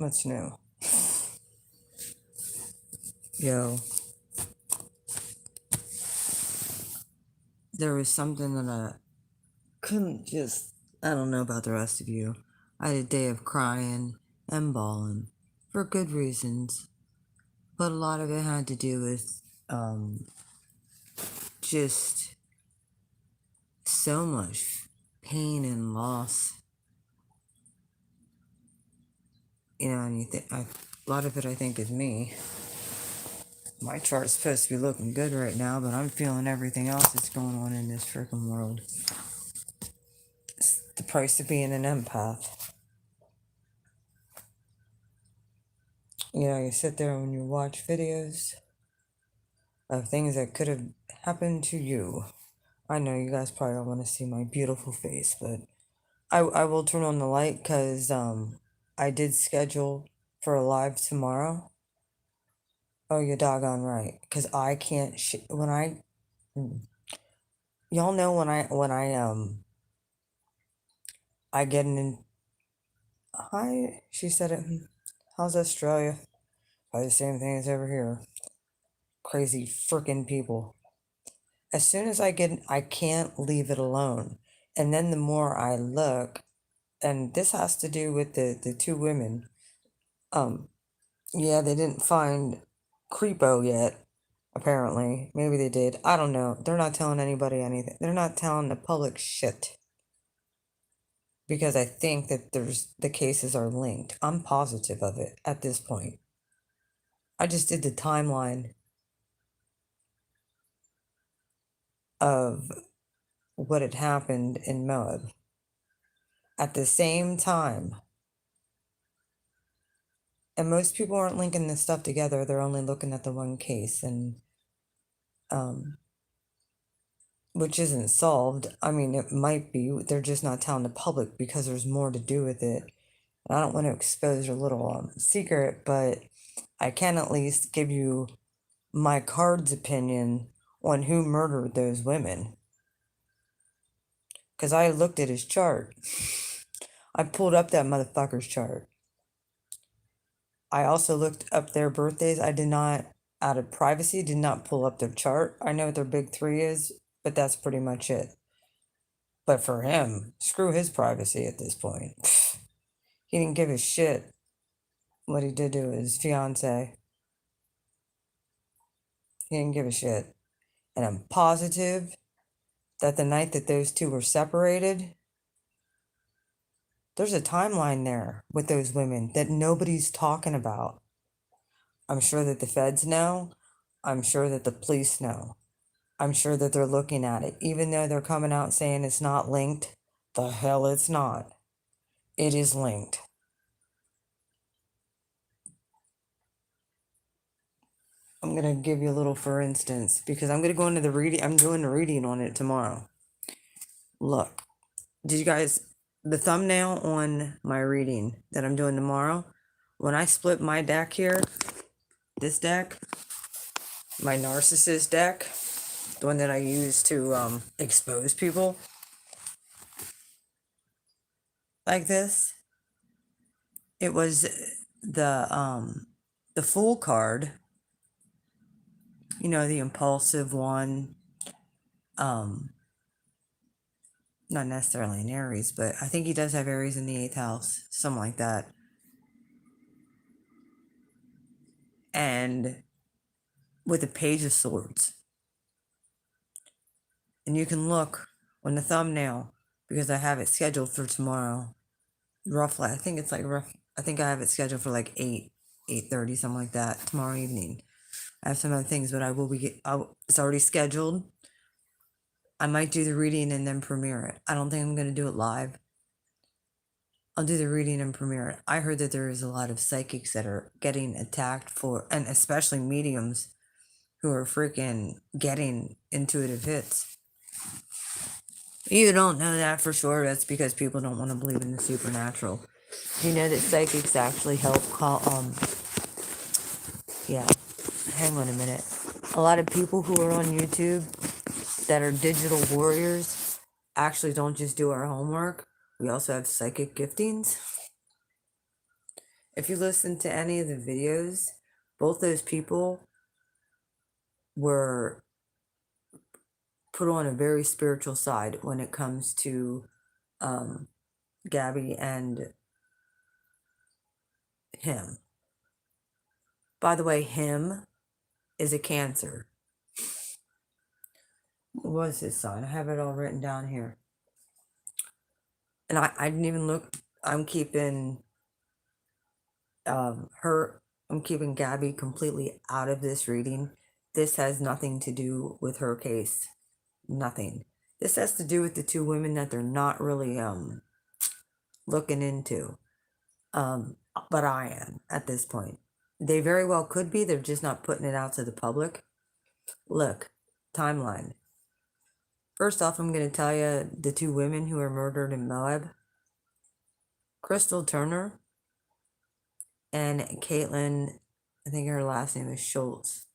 What's new? Yo, there was something that I couldn't just. I don't know about the rest of you. I had a day of crying and bawling for good reasons, but a lot of it had to do with just so much pain and loss. You know, and a lot of it I think is me. My chart's supposed to be looking good right now, but I'm feeling everything else that's going on in this freaking world. It's the price of being an empath. You know, you sit there when you watch videos of things that could have happened to you. I know you guys probably don't want to see my beautiful face, but I will turn on the light because I did schedule for a live tomorrow. Oh, you're doggone right. Because I can't when y'all know I get in. Hi, she said it. How's Australia? Probably the same thing as over here. Crazy freaking people. As soon as I can't leave it alone. And then the more I look, and this has to do with the two women. Yeah, they didn't find Creepo yet, apparently. Maybe they did. I don't know. They're not telling anybody anything. They're not telling the public shit. Because I think that the cases are linked. I'm positive of it at this point. I just did the timeline of what had happened in Moab. At the same time, and most people aren't linking this stuff together, they're only looking at the one case, and which isn't solved. I mean, it might be, they're just not telling the public because there's more to do with it. And I don't want to expose your little secret, but I can at least give you my card's opinion on who murdered those women. Because I looked at his chart. I pulled up that motherfucker's chart. I also looked up their birthdays. I did not, out of privacy, did not pull up their chart. I know what their big three is, but that's pretty much it. But for him, screw his privacy at this point. He didn't give a shit what he did to his fiance. He didn't give a shit. And I'm positive that the night that those two were separated, there's a timeline there with those women that nobody's talking about. I'm sure that the feds know. I'm sure that the police know. I'm sure that they're looking at it. Even though they're coming out saying it's not linked, the hell it's not. It is linked. I'm going to give you a little for instance, because I'm going to go into the reading. I'm doing the reading on it tomorrow. Look, did you guys, the thumbnail on my reading that I'm doing tomorrow, when I split my deck here, this deck, my narcissist deck, the one that I use to expose people like this, it was the Fool card, you know, the impulsive one, not necessarily an Aries, but I think he does have Aries in the 8th house, something like that. And with a Page of Swords. And you can look on the thumbnail because I have it scheduled for tomorrow. Roughly, I think it's like I think I have it scheduled for like 8:30, something like that, tomorrow evening. I have some other things, but it's already scheduled. I might do the reading and then premiere it. I don't think I'm going to do it live. I'll do the reading and premiere it. I heard that there is a lot of psychics that are getting attacked and especially mediums who are freaking getting intuitive hits. You don't know that for sure. That's because people don't want to believe in the supernatural. You know that psychics actually help yeah. Hang on a minute. A lot of people who are on YouTube that are digital warriors actually don't just do our homework. We also have psychic giftings. If you listen to any of the videos, both those people were put on a very spiritual side when it comes to Gabby and him. By the way, him is a Cancer. What was his sign? I have it all written down here. And I didn't even look. I'm keeping I'm keeping Gabby completely out of this reading. This has nothing to do with her case. Nothing. This has to do with the two women that they're not really looking into. But I am at this point. They very well could be, they're just not putting it out to the public. Look, timeline. First off, I'm going to tell you the two women who were murdered in Moab. Crystal Turner and Caitlin, I think her last name is Schultz.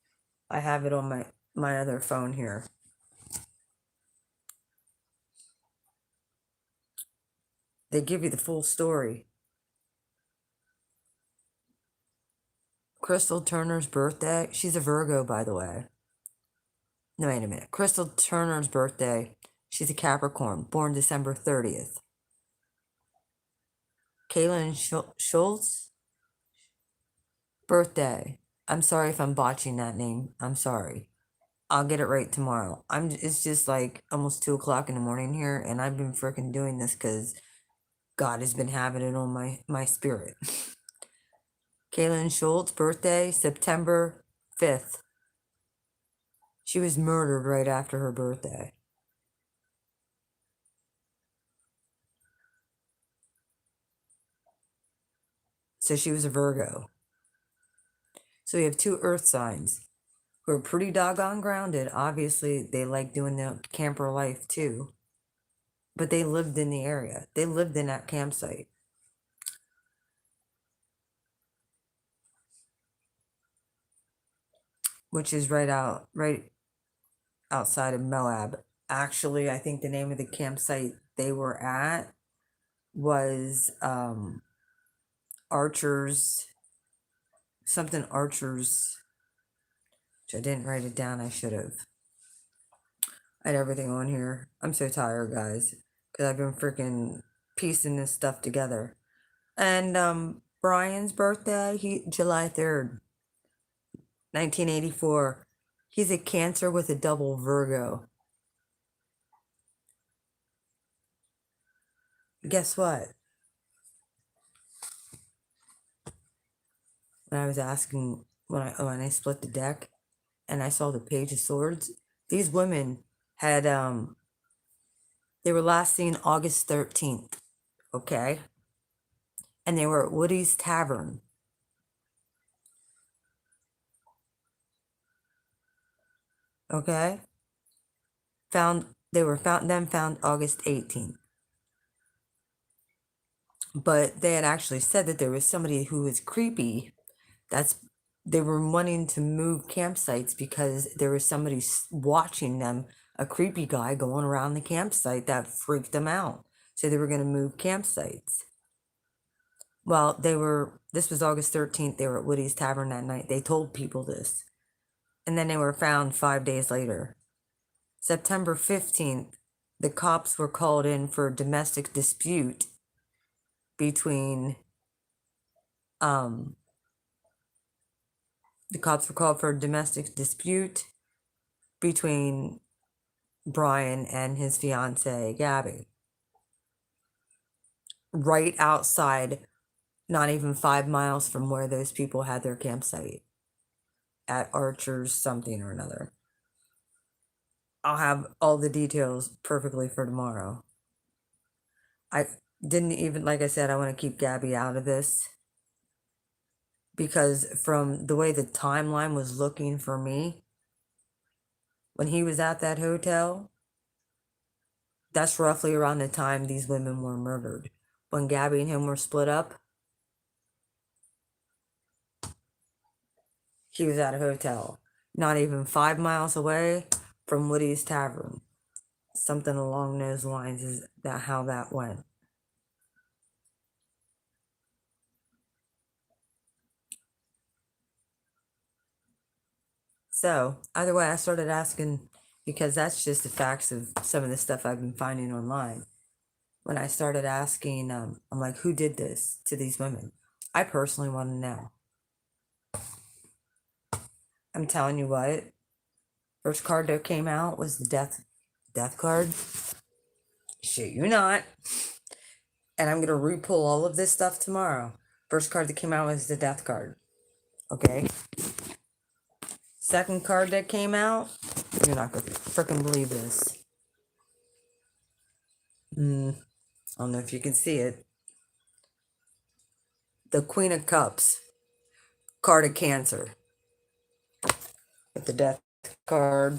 I have it on my other phone here. They give you the full story. Crystal Turner's birthday, she's a Virgo, by the way. No, wait a minute. Crystal Turner's birthday, she's a Capricorn, born December 30th. Kaylin Schultz, birthday. I'm sorry if I'm botching that name. I'm sorry. I'll get it right tomorrow. It's just like almost 2 o'clock in the morning here, and I've been freaking doing this because God has been having it on my spirit. Kaylin Schultz, birthday, September 5th. She was murdered right after her birthday. So she was a Virgo. So we have two earth signs who are pretty doggone grounded. Obviously, they like doing the camper life too. But they lived in the area. They lived in that campsite. Which is right outside of Moab. Actually, I think the name of the campsite they were at was Archers, something Archers, which I didn't write it down. I should have. I had everything on here. I'm so tired, guys, because I've been freaking piecing this stuff together. And Brian's birthday, July 3rd, 1984. He's a Cancer with a double Virgo. Guess what? When I was asking when I split the deck and I saw the Page of Swords, these women had they were last seen August 13th, okay? And they were at Woody's Tavern. Okay? Found August 18th. But they had actually said that there was somebody who was creepy. They were wanting to move campsites because there was somebody watching them, a creepy guy going around the campsite that freaked them out. So they were going to move campsites. Well, this was August 13th. They were at Woody's Tavern that night. They told people this. And then they were found 5 days later. September 15th, the cops were called in for a domestic dispute between the cops were called for a domestic dispute between Brian and his fiancee Gabby. Right outside, not even 5 miles from where those people had their campsite at Archer's something or another. I'll have all the details perfectly for tomorrow. I didn't even, like I said, I want to keep Gabby out of this because from the way the timeline was looking for me, when he was at that hotel, that's roughly around the time these women were murdered. When Gabby and him were split up, he was at a hotel, not even 5 miles away from Woody's Tavern. Something along those lines is that how that went. So either way, I started asking because that's just the facts of some of the stuff I've been finding online. When I started asking, I'm like, who did this to these women? I personally want to know. I'm telling you what, first card that came out was the death card. Shit, you not. And I'm gonna repull all of this stuff tomorrow. First card that came out was the death card. Okay. Second card that came out, you're not gonna freaking believe this. I don't know if you can see it. The Queen of Cups, card of Cancer. With the death card.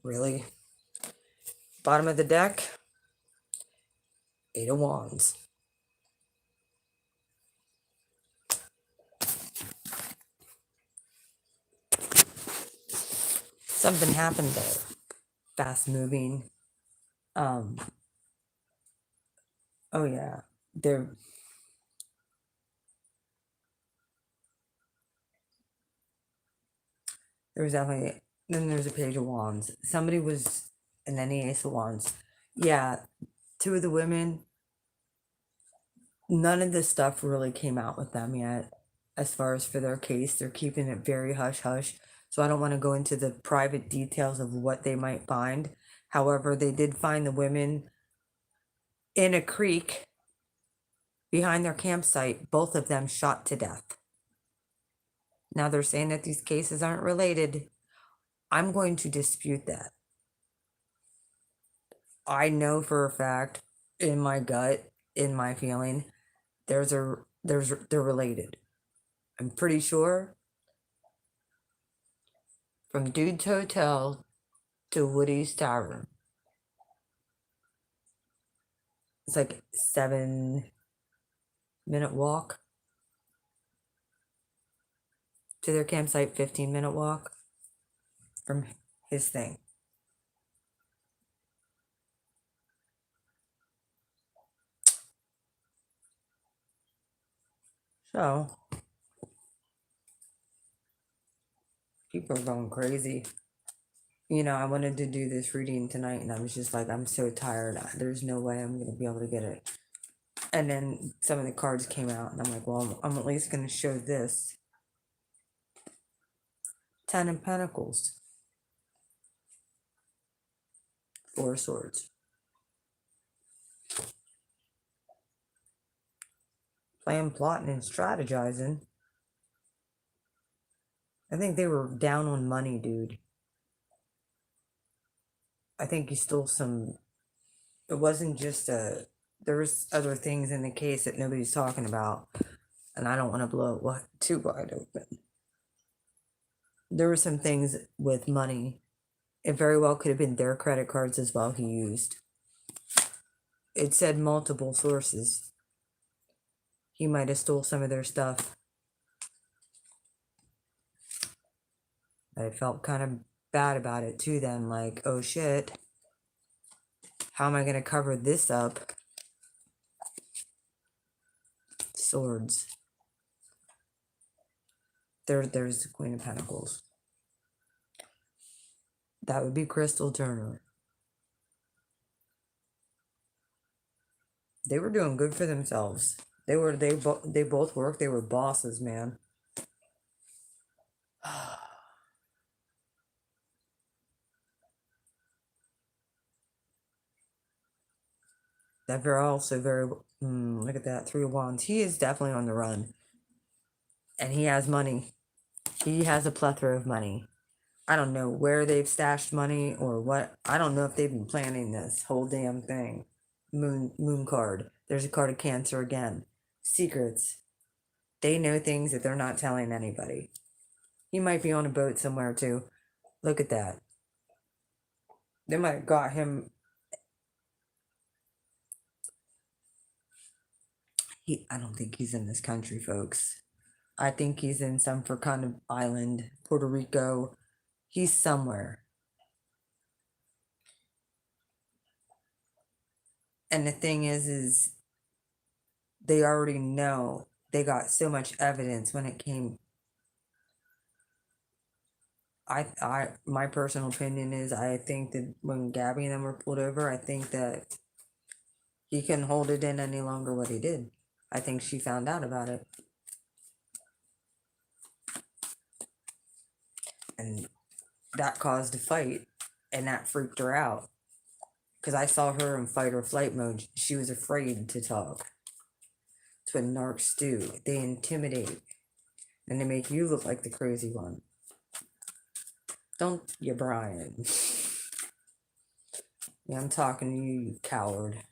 Really? Bottom of the deck, Eight of Wands. Something happened there. Fast moving. Oh yeah. There was definitely, then there's a Page of Wands. Somebody was, and then the Ace of Wands. Yeah, two of the women, none of this stuff really came out with them yet. As far as for their case, they're keeping it very hush hush. So I don't want to go into the private details of what they might find. However, they did find the women in a creek behind their campsite, both of them shot to death. Now they're saying that these cases aren't related. I'm going to dispute that. I know for a fact, in my gut, in my feeling, they're related. I'm pretty sure. From Dude's Hotel to Woody's Tavern, it's like 7-minute walk to their campsite, 15-minute walk from his thing. So people are going crazy. You know, I wanted to do this reading tonight, and I was just like, I'm so tired. There's no way I'm going to be able to get it. And then some of the cards came out, and I'm like, well, I'm at least going to show this. 10 of Pentacles. 4 of Swords. Playing, plotting, and strategizing. I think they were down on money, dude. I think he stole some. It wasn't just a. There was other things in the case that nobody's talking about, and I don't want to blow it too wide open. There were some things with money. It very well could have been their credit cards as well he used. It said multiple sources. He might have stole some of their stuff. I felt kind of bad about it too then, like, oh shit, how am I going to cover this up? Swords. There's the Queen of Pentacles. That would be Crystal Turner. They were doing good for themselves. They both worked. They were bosses, man. That very also very look at that 3 of Wands. He is definitely on the run, and he has money. He has a plethora of money. I don't know where they've stashed money or what. I don't know if they've been planning this whole damn thing. Moon card. There's a card of Cancer again. Secrets. They know things that they're not telling anybody. He might be on a boat somewhere too. Look at that. They might have got him. I don't think he's in this country, folks. I think he's in some kind of island, Puerto Rico. He's somewhere. And the thing is they already know they got so much evidence when it came. My personal opinion is I think that when Gabby and them were pulled over, I think that he couldn't hold it in any longer what he did. I think she found out about it. And that caused a fight, and that freaked her out. Because I saw her in fight or flight mode. She was afraid to talk. That's what narcs do. They intimidate, and they make you look like the crazy one. Don't you, Brian? Yeah, I'm talking to you, you coward.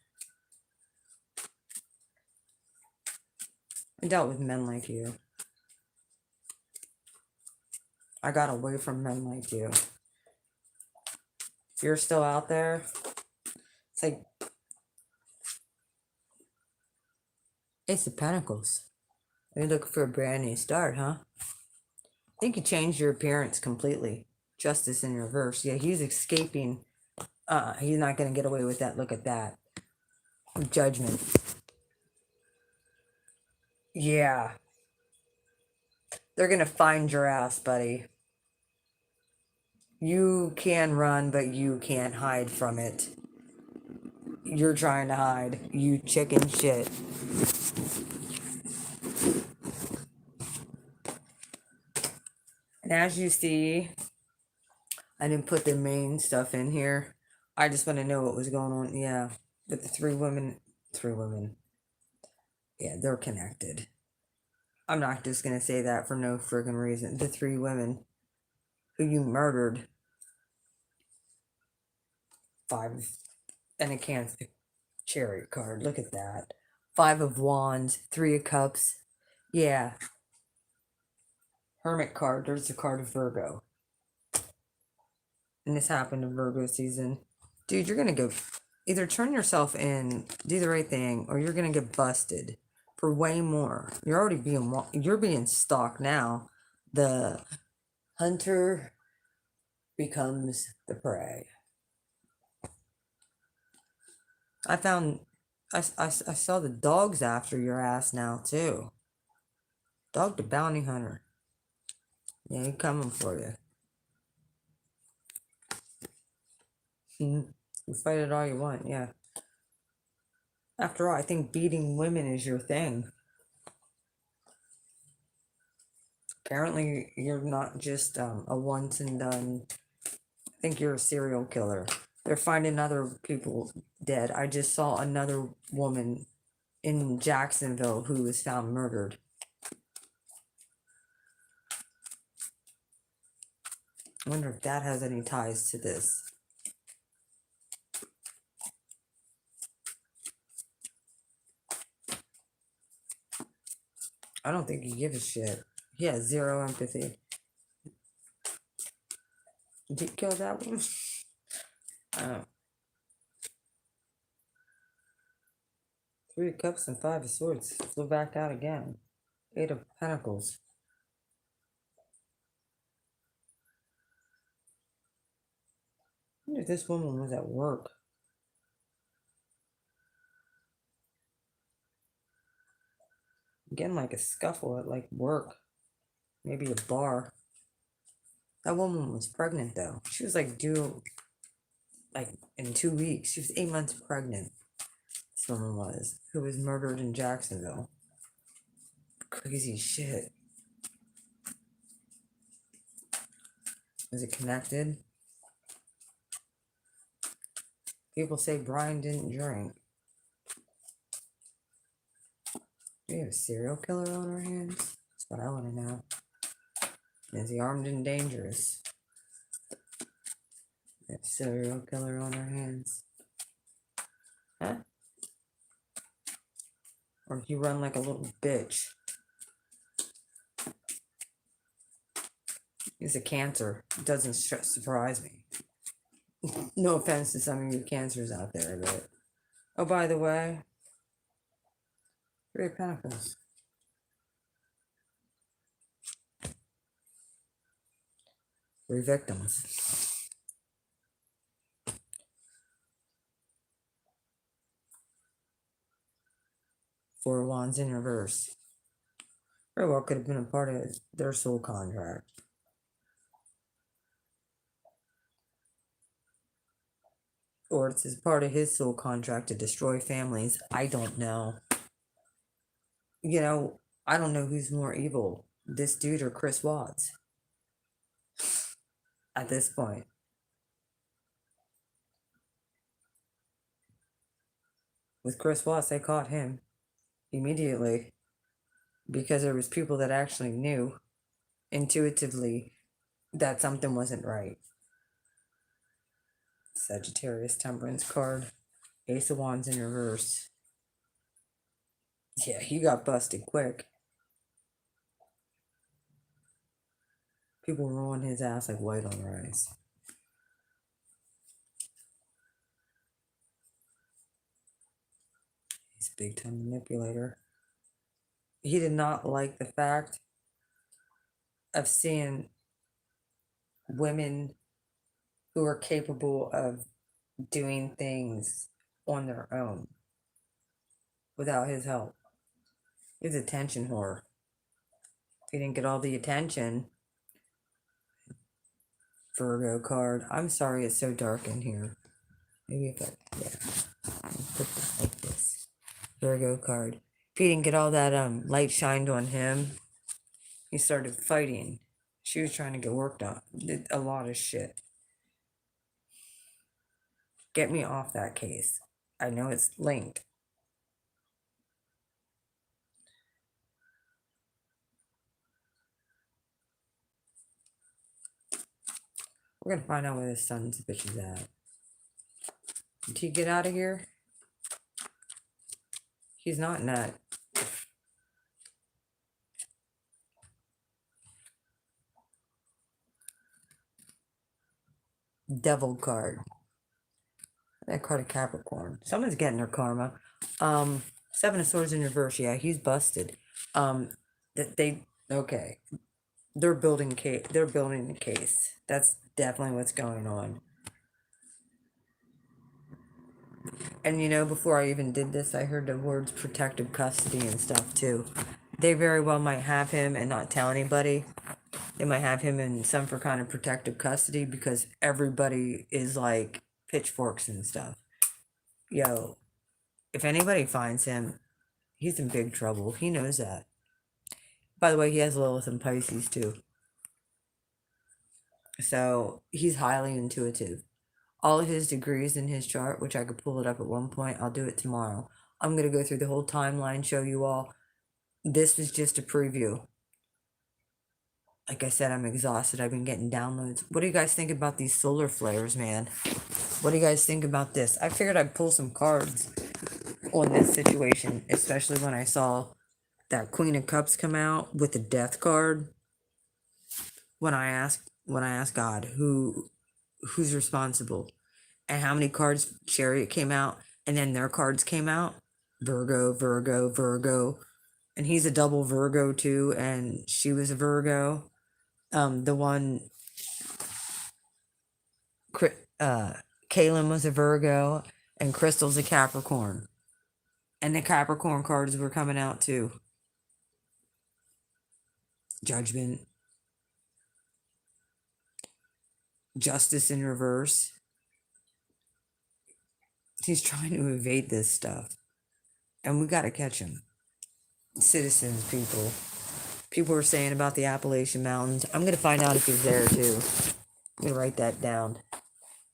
I dealt with men like you. I got away from men like you. If you're still out there, it's like Ace of Pentacles. You're looking for a brand new start, huh? I think you changed your appearance completely. Justice in reverse. Yeah, he's escaping. He's not gonna get away with that. Look at that. Judgment. Yeah. They're gonna find your ass, buddy. You can run, but you can't hide from it. You're trying to hide. You chicken shit. And as you see, I didn't put the main stuff in here. I just want to know what was going on. Yeah. But the three women. Yeah, they're connected. I'm not just going to say that for no friggin' reason. The three women who you murdered. 5 and a cancer chariot card. Look at that. 5 of wands, 3 of cups. Yeah. Hermit card. There's the card of Virgo. And this happened in Virgo season. Dude, you're going to go either turn yourself in, do the right thing, or you're going to get busted for way more. You're being stalked now. The hunter becomes the prey. I saw the dogs after your ass now too. Dog the bounty hunter. Yeah, he coming for you. You fight it all you want, yeah. After all, I think beating women is your thing. Apparently, you're not just a once and done. I think you're a serial killer. They're finding other people dead. I just saw another woman in Jacksonville who was found murdered. I wonder if that has any ties to this. I don't think he gives a shit. He has zero empathy. Did he kill that one? Oh. 3 of cups and 5 of swords. Flew back out again. 8 of pentacles. I wonder if this woman was at work. Getting like a scuffle at like work. Maybe a bar. That woman was pregnant though. She was like due like in 2 weeks. She was 8 months pregnant. This woman was. Who was murdered in Jacksonville. Crazy shit. Is it connected? People say Brian didn't drink. Do we have a serial killer on our hands? That's what I want to know. Is he armed and dangerous? We have a serial killer on our hands. Huh? Or he run like a little bitch. He's a Cancer. It doesn't surprise me. No offense to some of you Cancers out there, but... Oh, by the way... 3 of Pentacles. Three victims. 4 of Wands in reverse. Very well could have been a part of their soul contract. Or it's as part of his soul contract to destroy families. I don't know. You know, I don't know who's more evil, this dude or Chris Watts at this point. With Chris Watts, they caught him immediately because there was people that actually knew intuitively that something wasn't right. Sagittarius Temperance card. Ace of Wands in reverse. Yeah, he got busted quick. People were on his ass like white on rice. He's a big time manipulator. He did not like the fact of seeing women who are capable of doing things on their own without his help. He's a attention whore. If he didn't get all the attention, Virgo card. I'm sorry it's so dark in here. Maybe if I put that like this. Virgo card. If he didn't get all that light shined on him, he started fighting. She was trying to get worked on. Did a lot of shit. Get me off that case. I know it's linked. We're gonna find out where this son's bitch is at. Did he get out of here? He's not in that. Devil card. That card of Capricorn. Someone's getting their karma. Seven of Swords in reverse. Yeah, he's busted. That they okay. They're building case. They're building the case. That's definitely what's going on. And you know, before I even did this, I heard the words protective custody and stuff too. They very well might have him and not tell anybody. They might have him in some for kind of protective custody because everybody is like pitchforks and stuff. Yo, if anybody finds him, he's in big trouble. He knows that. By the way, he has Lilith and Pisces too. So he's highly intuitive. All of his degrees in his chart, which I could pull it up at one point, I'll do it tomorrow. I'm going to go through the whole timeline, show you all. This was just a preview. Like I said, I'm exhausted. I've been getting downloads. What do you guys think about these solar flares, man? What do you guys think about this? I figured I'd pull some cards on this situation, especially when I saw that Queen of Cups come out with the Death card. When I asked God who's responsible and how many cards Chariot came out, and then their cards came out, Virgo, Virgo, Virgo, and he's a double Virgo too, and she was a Virgo. The one, Kaylin was a Virgo, and Crystal's a Capricorn, and the Capricorn cards were coming out too. Judgment, Justice in reverse. He's trying to evade this stuff, and we got to catch him. Citizens, people were saying about the Appalachian Mountains. I'm gonna find out if he's there too. I'm gonna write that down.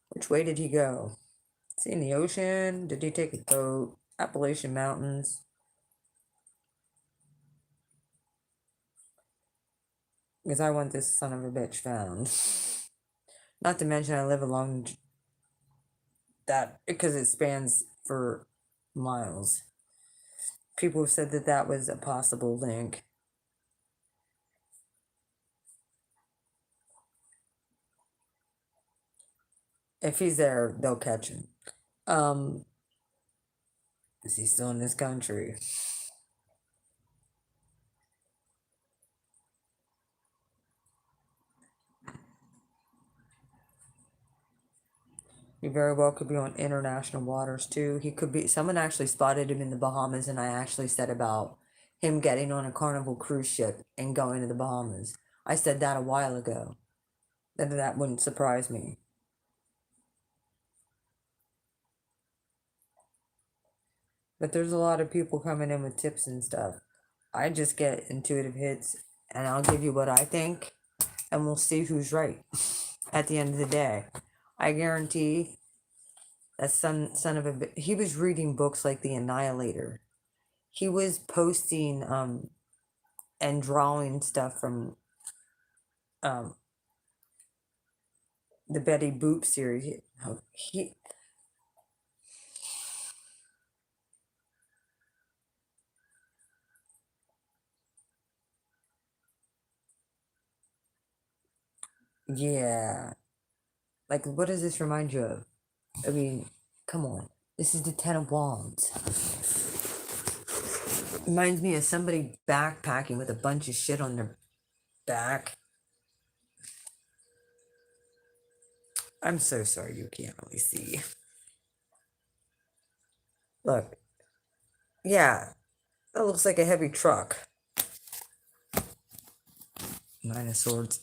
Which way did he go? Is he in the ocean? Did he take a boat? Appalachian Mountains. Because I want this son of a bitch found. Not to mention I live along that because it spans for miles. People have said that that was a possible link. If he's there, they'll catch him. Is he still in this country? He very well could be on international waters too. He could be. Someone actually spotted him in the Bahamas, and I actually said about him getting on a Carnival cruise ship and going to the Bahamas. I said that a while ago. That wouldn't surprise me. But there's a lot of people coming in with tips and stuff. I just get intuitive hits and I'll give you what I think and we'll see who's right at the end of the day. I guarantee that son of a he was reading books like The Annihilator. He was posting and drawing stuff from um the Betty Boop series. He yeah. Like what does this remind you of? I mean, come on. This is the Ten of Wands. Reminds me of somebody backpacking with a bunch of shit on their back. I'm so sorry you can't really see. Look, yeah, that looks like a heavy truck. Nine of Swords.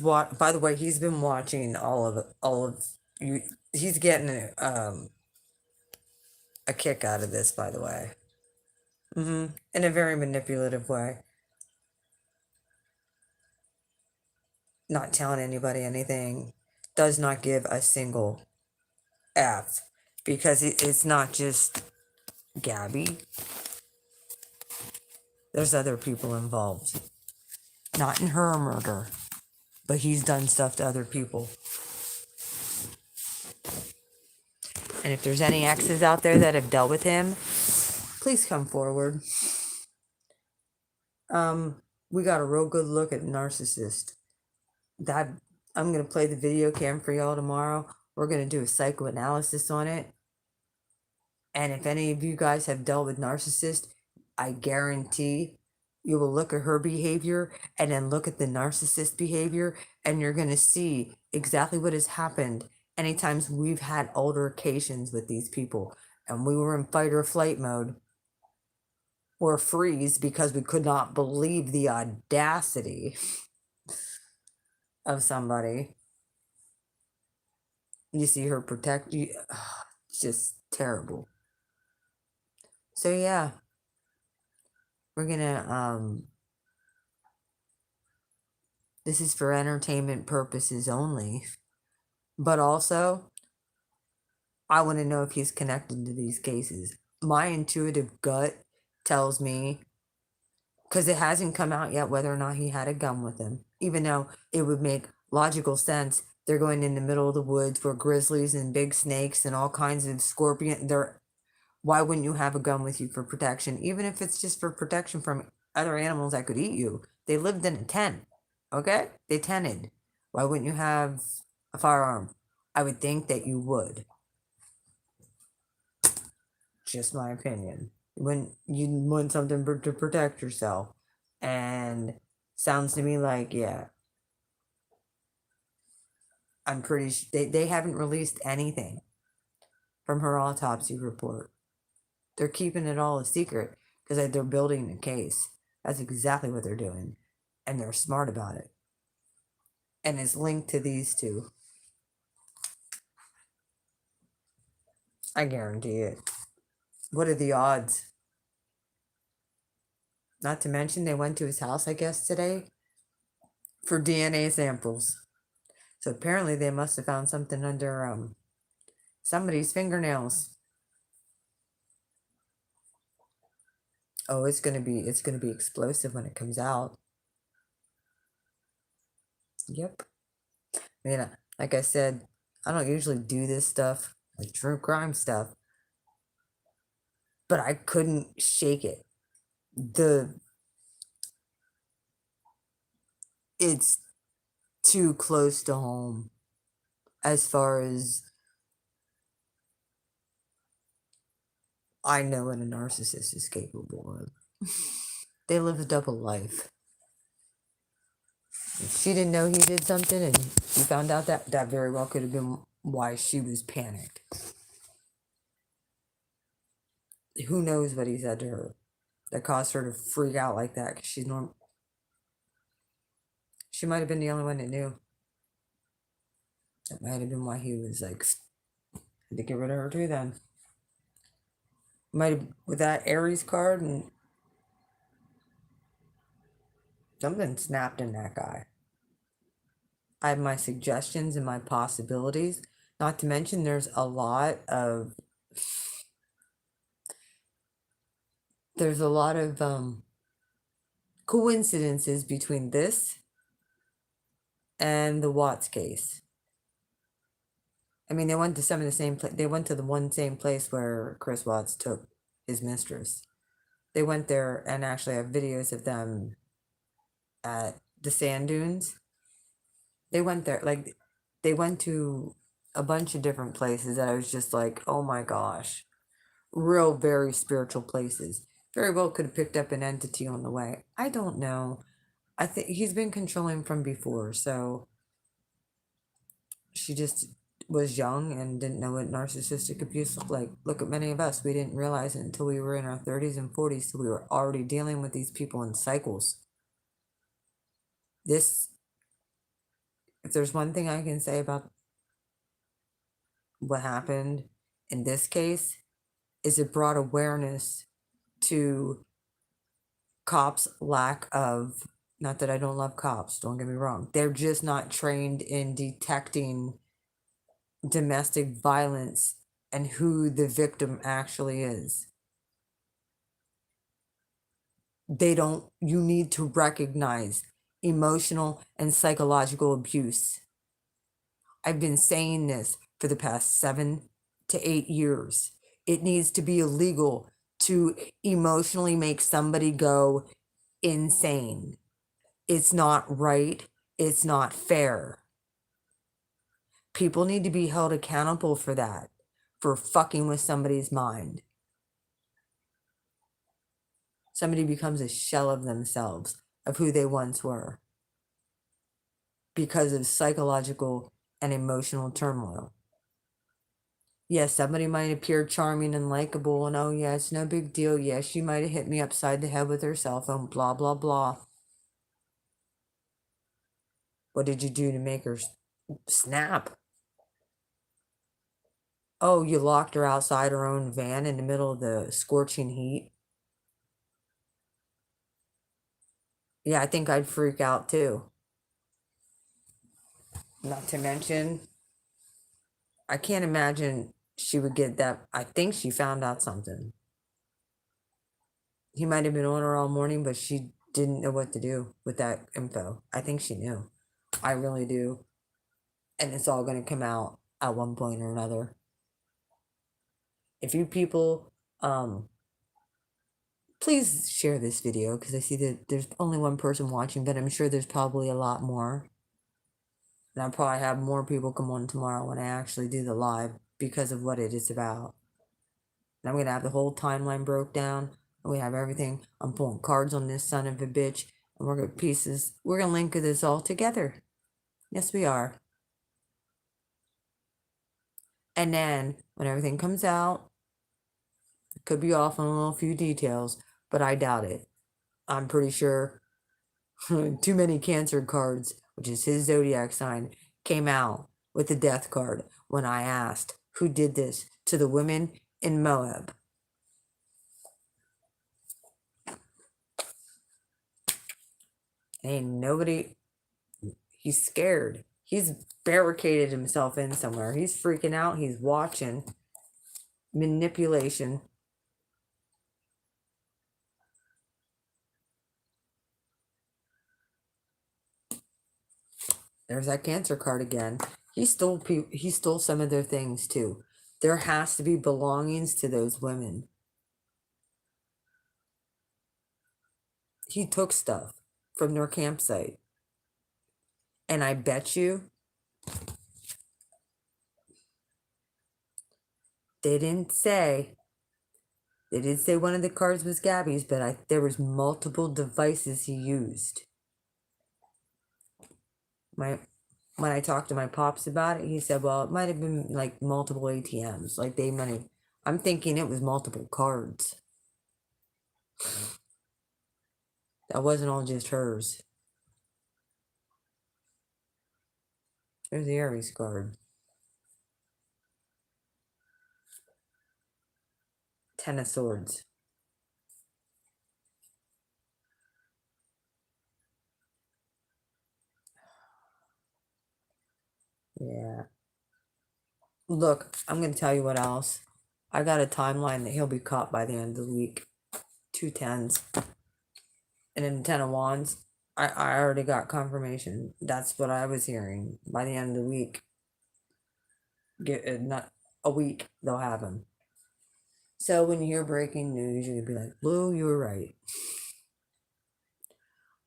By the way, he's been watching all of you. He's getting a kick out of this, by the way. In a very manipulative way. Not telling anybody anything. Does not give a single F. Because it's not just Gabby. There's other people involved. Not in her murder. But he's done stuff to other people. And if there's any exes out there that have dealt with him, please come forward. We got a real good look at Narcissist. That I'm gonna play the video cam for y'all tomorrow. We're gonna do a psychoanalysis on it. And if any of you guys have dealt with Narcissist, I guarantee you will look at her behavior and then look at the narcissist behavior, and you're gonna see exactly what has happened anytime we've had altercations with these people and we were in fight or flight mode or freeze because we could not believe the audacity of somebody. You see her protect you. It's just terrible. So yeah, we're gonna this is for entertainment purposes only, but also I want to know if he's connected to these cases. My intuitive gut tells me, because it hasn't come out yet whether or not he had a gun with him, even though it would make logical sense. They're going in the middle of the woods where grizzlies and big snakes and all kinds of scorpion. Why wouldn't you have a gun with you for protection, even if it's just for protection from other animals that could eat you? They lived in a tent, okay? They tented. Why wouldn't you have a firearm? I would think that you would. Just my opinion. When you want something to protect yourself, and sounds to me like, yeah, I'm pretty they haven't released anything from her autopsy report. They're keeping it all a secret because they're building a case. That's exactly what they're doing, and they're smart about it. And it's linked to these two. I guarantee it. What are the odds? Not to mention they went to his house, I guess, today for DNA samples. So apparently they must have found something under somebody's fingernails. Oh, it's gonna be explosive when it comes out. Yep. I mean, like I said, I don't usually do this stuff, like true crime stuff, but I couldn't shake it. It's too close to home as far as I know what a narcissist is capable of. They live a double life. If she didn't know he did something and she found out, that very well could have been why she was panicked. Who knows what he said to her? that caused her to freak out like that, because she's normal. She might have been the only one that knew. That might have been why he was like, had to get rid of her too then. Might have, with that Aries card, and something snapped in that guy. I have my suggestions and my possibilities. Not to mention, there's a lot of coincidences between this and the Watts case. I mean, they went to some of the same place. They went to the one same place where Chris Watts took his mistress. They went there, and actually have videos of them at the sand dunes. They went there, like, they went to a bunch of different places that I was just like, oh my gosh, real, very spiritual places. Very well could have picked up an entity on the way. I don't know. I think he's been controlling from before, so she just was young and didn't know what narcissistic abuse looked like. Look at many of us. We didn't realize it until we were in our 30s and 40s, so we were already dealing with these people in cycles. This, if there's one thing I can say about what happened in this case, is it brought awareness to cops' lack of, not that I don't love cops, don't get me wrong, they're just not trained in detecting domestic violence and who the victim actually is. You need to recognize emotional and psychological abuse. I've been saying this for the past 7 to 8 years. It needs to be illegal to emotionally make somebody go insane. It's not right. It's not fair. People need to be held accountable for that, for fucking with somebody's mind. Somebody becomes a shell of themselves, of who they once were, because of psychological and emotional turmoil. Yes, somebody might appear charming and likable, and oh yeah, it's no big deal. Yes, she might have hit me upside the head with her cell phone, blah, blah, blah. What did you do to make her snap? Oh, you locked her outside her own van in the middle of the scorching heat? Yeah, I think I'd freak out too. Not to mention, I can't imagine she would get that. I think she found out something. He might have been on her all morning, but she didn't know what to do with that info. I think she knew. I really do. And it's all going to come out at one point or another. If you people, please share this video, because I see that there's only one person watching, but I'm sure there's probably a lot more. And I'll probably have more people come on tomorrow when I actually do the live, because of what it is about. And I'm going to have the whole timeline broke down. And we have everything. I'm pulling cards on this son of a bitch. And we're going to pieces. We're going to link this all together. Yes, we are. And then when everything comes out, it could be off on a little few details, but I doubt it. I'm pretty sure too many Cancer cards, which is his zodiac sign, came out with the death card when I asked who did this to the women in Moab. Ain't nobody. He's scared. He's barricaded himself in somewhere. He's freaking out. He's watching. Manipulation. There's that Cancer card again. He stole some of their things too. There has to be belongings to those women. He took stuff from their campsite. And I bet you they didn't say one of the cards was Gabby's, but there was multiple devices he used. When I talked to my pops about it, he said, well, it might have been like multiple ATMs. Like I'm thinking it was multiple cards. That wasn't all just hers. There's the Aries card. 10 of Swords. Yeah. Look, I'm going to tell you what else. I got a timeline that he'll be caught by the end of the week. 2 10s. And then 10 of Wands. I already got confirmation. That's what I was hearing. By the end of the week, not a week, they'll have him. So when you hear breaking news, you're going to be like, Blue, you were right.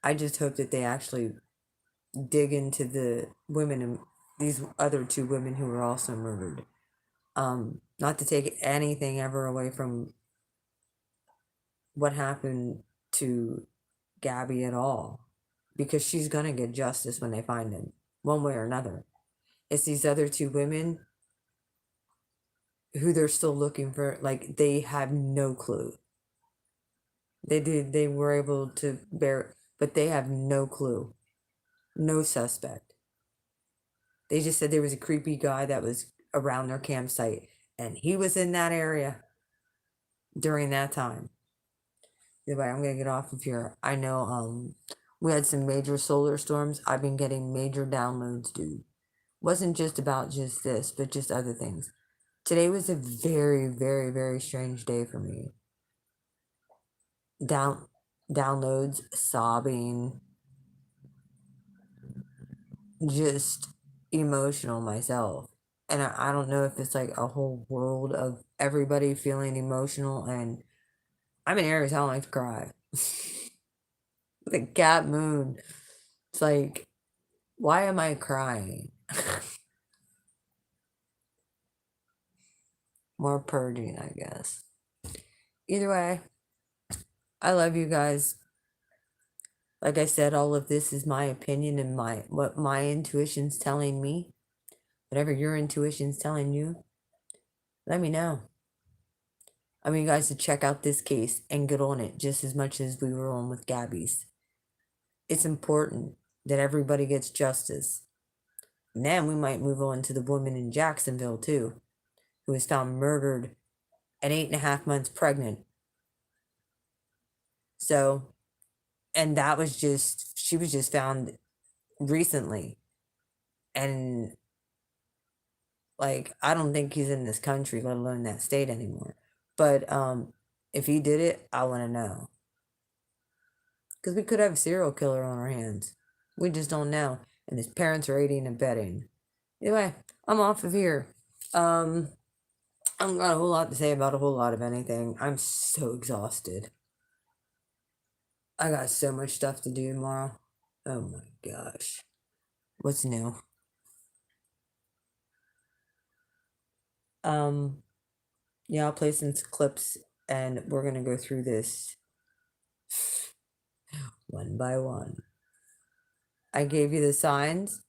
I just hope that they actually dig into the women and these other 2 women who were also murdered. Not to take anything ever away from what happened to Gabby at all, because she's gonna get justice when they find him, one way or another. It's these other 2 women who they're still looking for. Like, they have no clue. They were able to bear, but they have no clue, no suspect. They just said there was a creepy guy that was around their campsite, and he was in that area during that time. Anyway, I'm gonna get off of here. I know we had some major solar storms. I've been getting major downloads, dude. Wasn't just about just this, but just other things. Today was a very, very, very strange day for me. Downloads, sobbing, just emotional myself. And I don't know if it's like a whole world of everybody feeling emotional. And I'm in Aries, I don't like to cry. The cat moon. It's like, why am I crying? More purging, I guess. Either way, I love you guys. Like I said, all of this is my opinion and what my intuition's telling me. Whatever your intuition's telling you, let me know. I want you guys to check out this case and get on it just as much as we were on with Gabby's. It's important that everybody gets justice. And then we might move on to the woman in Jacksonville too, who was found murdered at 8.5 months pregnant. So, and that was she was just found recently. And like, I don't think he's in this country, let alone that state anymore. But if he did it, I want to know. Because we could have a serial killer on our hands. We just don't know. And his parents are aiding and abetting. Anyway, I'm off of here. I don't got a whole lot to say about a whole lot of anything. I'm so exhausted. I got so much stuff to do tomorrow. Oh my gosh. What's new? Yeah, I'll play some clips and we're gonna go through this one by one. I gave you the signs.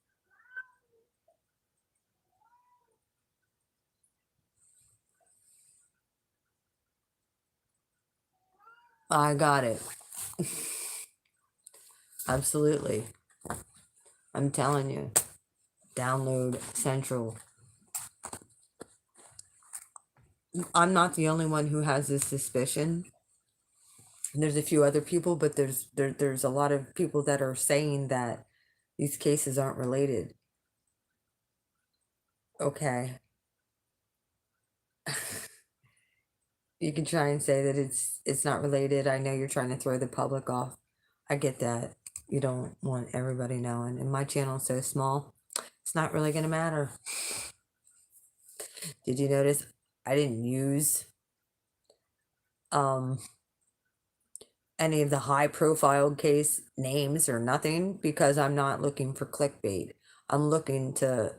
I got it. Absolutely. I'm telling you. Download Central. I'm not the only one who has this suspicion. There's a few other people, but there's a lot of people that are saying that these cases aren't related. Okay. You can try and say that it's not related. I know you're trying to throw the public off. I get that. You don't want everybody knowing. And my channel's so small, it's not really gonna matter. Did you notice I didn't use any of the high profile case names or nothing, because I'm not looking for clickbait. I'm looking to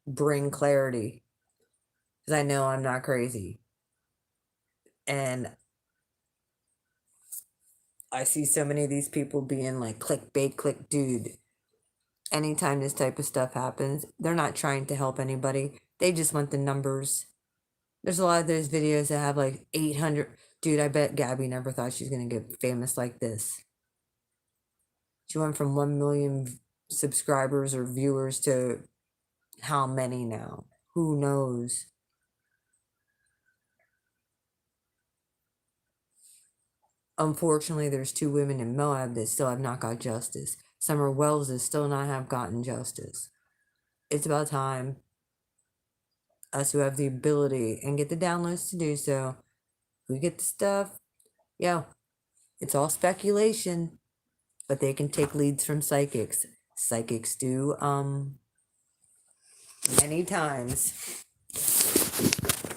bring clarity, because I know I'm not crazy. And I see so many of these people being like clickbait, dude. Anytime this type of stuff happens, they're not trying to help anybody. They just want the numbers. There's a lot of those videos that have like 800. Dude, I bet Gabby never thought she was going to get famous like this. She went from 1 million subscribers or viewers to how many now? Who knows? Unfortunately, there's 2 women in Moab that still have not got justice. Summer Wells is still not have gotten justice. It's about time us who have the ability and get the downloads to do so, we get the stuff. Yo, it's all speculation, but they can take leads from psychics. Psychics do many times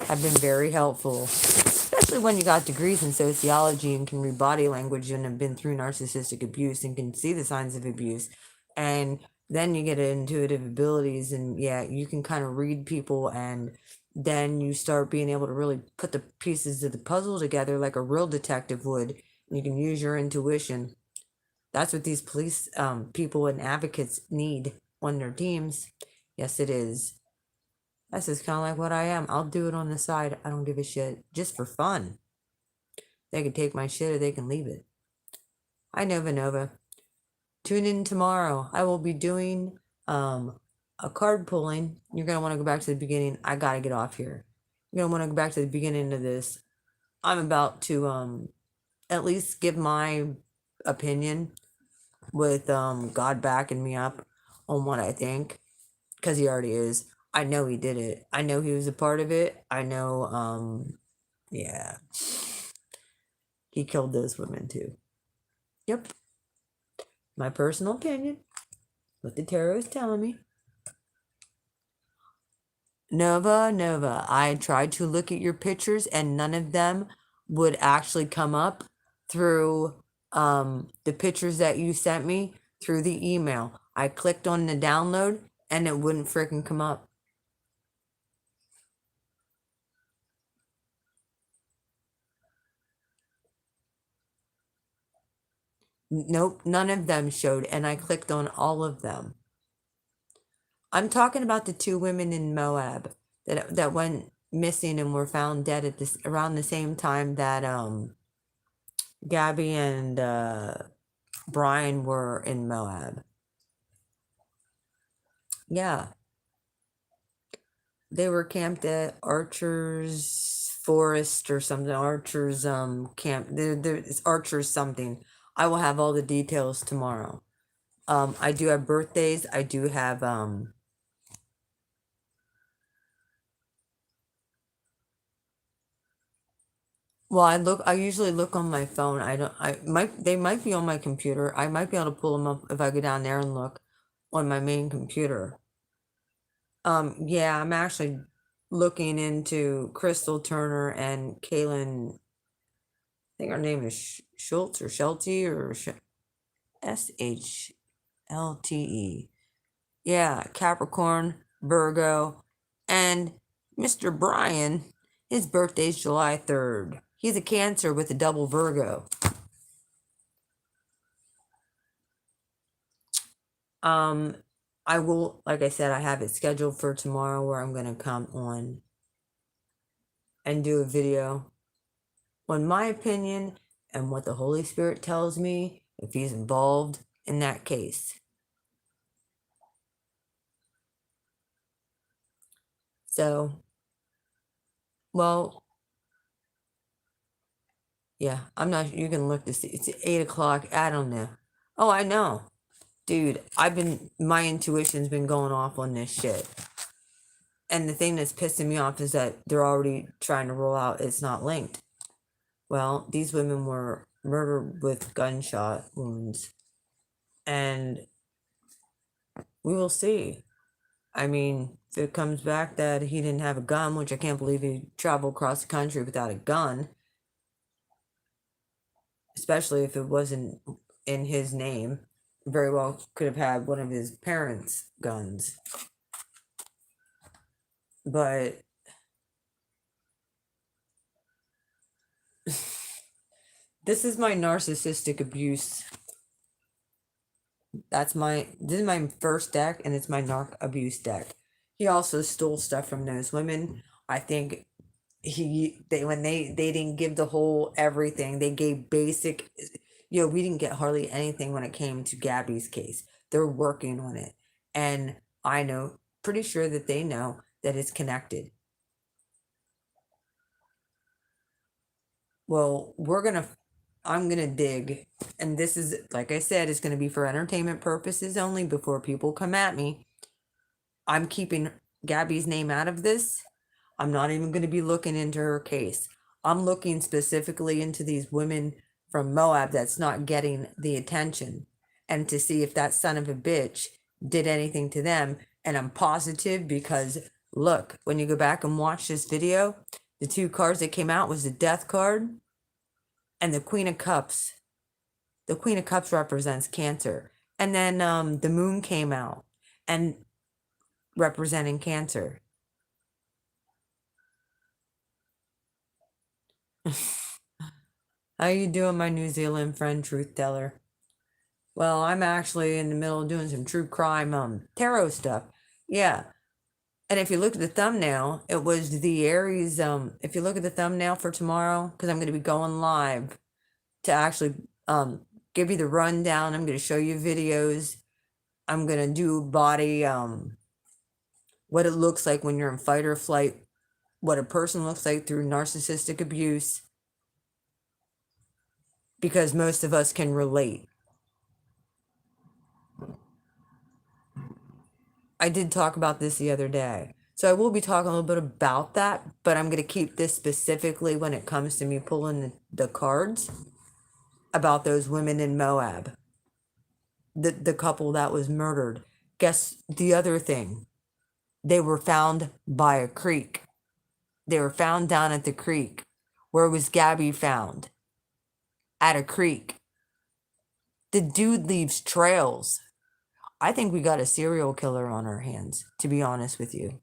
have been very helpful, especially when you got degrees in sociology and can read body language and have been through narcissistic abuse and can see the signs of abuse. And then you get intuitive abilities, and yeah, you can kind of read people, and then you start being able to really put the pieces of the puzzle together like a real detective would. You can use your intuition. That's what these police people and advocates need on their teams. Yes, it is. That's just kind of like what I am. I'll do it on the side. I don't give a shit. Just for fun. They can take my shit or they can leave it. Hi, Nova Nova. Tune in tomorrow. I will be doing a card pulling. You're going to want to go back to the beginning. I got to get off here. You're going to want to go back to the beginning of this. I'm about to at least give my opinion with God backing me up on what I think, because he already is. I know he did it. I know he was a part of it. I know yeah, he killed those women too. Yep, my personal opinion, what the tarot is telling me. Nova, I tried to look at your pictures and none of them would actually come up through the pictures that you sent me through the email. I clicked on the download and it wouldn't freaking come up. Nope, none of them showed, and I clicked on all of them. I'm talking about the 2 women in Moab that went missing and were found dead at this around the same time that Gabby and Brian were in Moab. Yeah. They were camped at Archer's Forest or something. Archer's camp. It's Archer's something. I will have all the details tomorrow. I do have birthdays. I do have well, I usually look on my phone. They might be on my computer. I might be able to pull them up if I go down there and look on my main computer. Yeah, I'm actually looking into Crystal Turner and Kaylin. I think her name is Schultz or Shelty or SHLTE. Yeah, Capricorn, Virgo, and Mr. Brian, his birthday's July 3rd. He's a Cancer with a double Virgo. I will, like I said, I have it scheduled for tomorrow where I'm going to come on and do a video on my opinion and what the Holy Spirit tells me if he's involved in that case. So, well, yeah, I'm not, you can look to see, it's 8 o'clock, I don't know. Oh, I know. Dude, my intuition's been going off on this shit. And the thing that's pissing me off is that they're already trying to roll out it's not linked. Well, these women were murdered with gunshot wounds. And we will see. I mean, if it comes back that he didn't have a gun, which I can't believe he traveled across the country without a gun, especially if it wasn't in his name, very well could have had one of his parents' guns. But this is my narcissistic abuse. This is my first deck, and it's my narc abuse deck. He also stole stuff from those women. I think when they didn't give the whole everything, they gave basic. Yo, we didn't get hardly anything when it came to Gabby's case. They're working on it. And I know, pretty sure that they know that it's connected. Well, I'm gonna dig. And this is, like I said, it's gonna be for entertainment purposes only before people come at me. I'm keeping Gabby's name out of this. I'm not even going to be looking into her case. I'm looking specifically into these women from Moab that's not getting the attention and to see if that son of a bitch did anything to them. And I'm positive because look, when you go back and watch this video, the two cards that came out was the Death card and the Queen of Cups. The Queen of Cups represents Cancer. And then the Moon came out and representing Cancer. How you doing, my New Zealand friend, truth teller? Well, I'm actually in the middle of doing some true crime tarot stuff. Yeah. And if you look at the thumbnail, it was the Aries if you look at the thumbnail for tomorrow, because I'm going to be going live to actually give you the rundown. I'm going to show you videos. I'm going to do body what it looks like when you're in fight or flight, what a person looks like through narcissistic abuse, because most of us can relate. I did talk about this the other day. So I will be talking a little bit about that, but I'm going to keep this specifically when it comes to me pulling the cards about those women in Moab, the couple that was murdered. Guess the other thing, they were found by a creek. They were found down at the creek. Where was Gabby found? At a creek. The dude leaves trails. I think we got a serial killer on our hands, to be honest with you.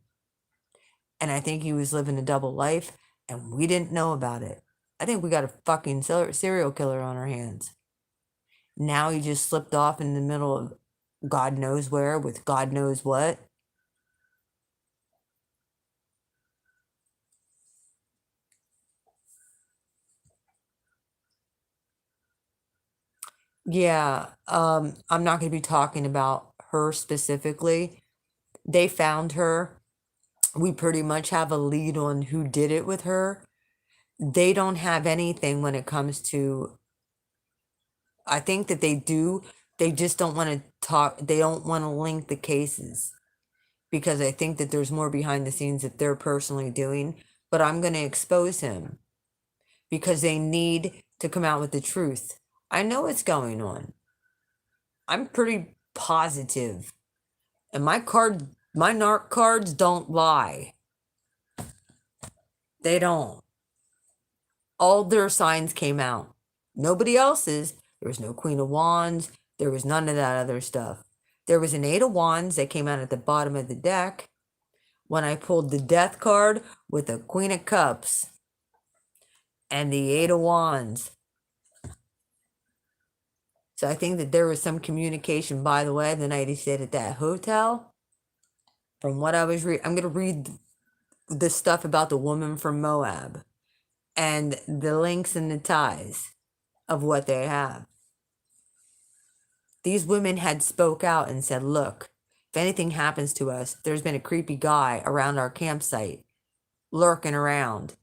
And I think he was living a double life and we didn't know about it. I think we got a fucking serial killer on our hands. Now he just slipped off in the middle of God knows where with God knows what. Yeah, I'm not going to be talking about her specifically. They found her. We pretty much have a lead on who did it with her. They don't have anything when it comes to, I think that they do. They just don't want to talk. They don't want to link the cases because I think that there's more behind the scenes that they're personally doing. But I'm going to expose him because they need to come out with the truth. I know what's going on. I'm pretty positive. And my Narc cards don't lie. They don't. All their signs came out. Nobody else's. There was no Queen of Wands. There was none of that other stuff. There was an Eight of Wands that came out at the bottom of the deck when I pulled the Death card with the Queen of Cups and the Eight of Wands. So I think that there was some communication, by the way, the night he stayed at that hotel. From what I was reading, I'm going to read the stuff about the woman from Moab and the links and the ties of what they have. These women had spoke out and said, look, if anything happens to us, there's been a creepy guy around our campsite lurking around.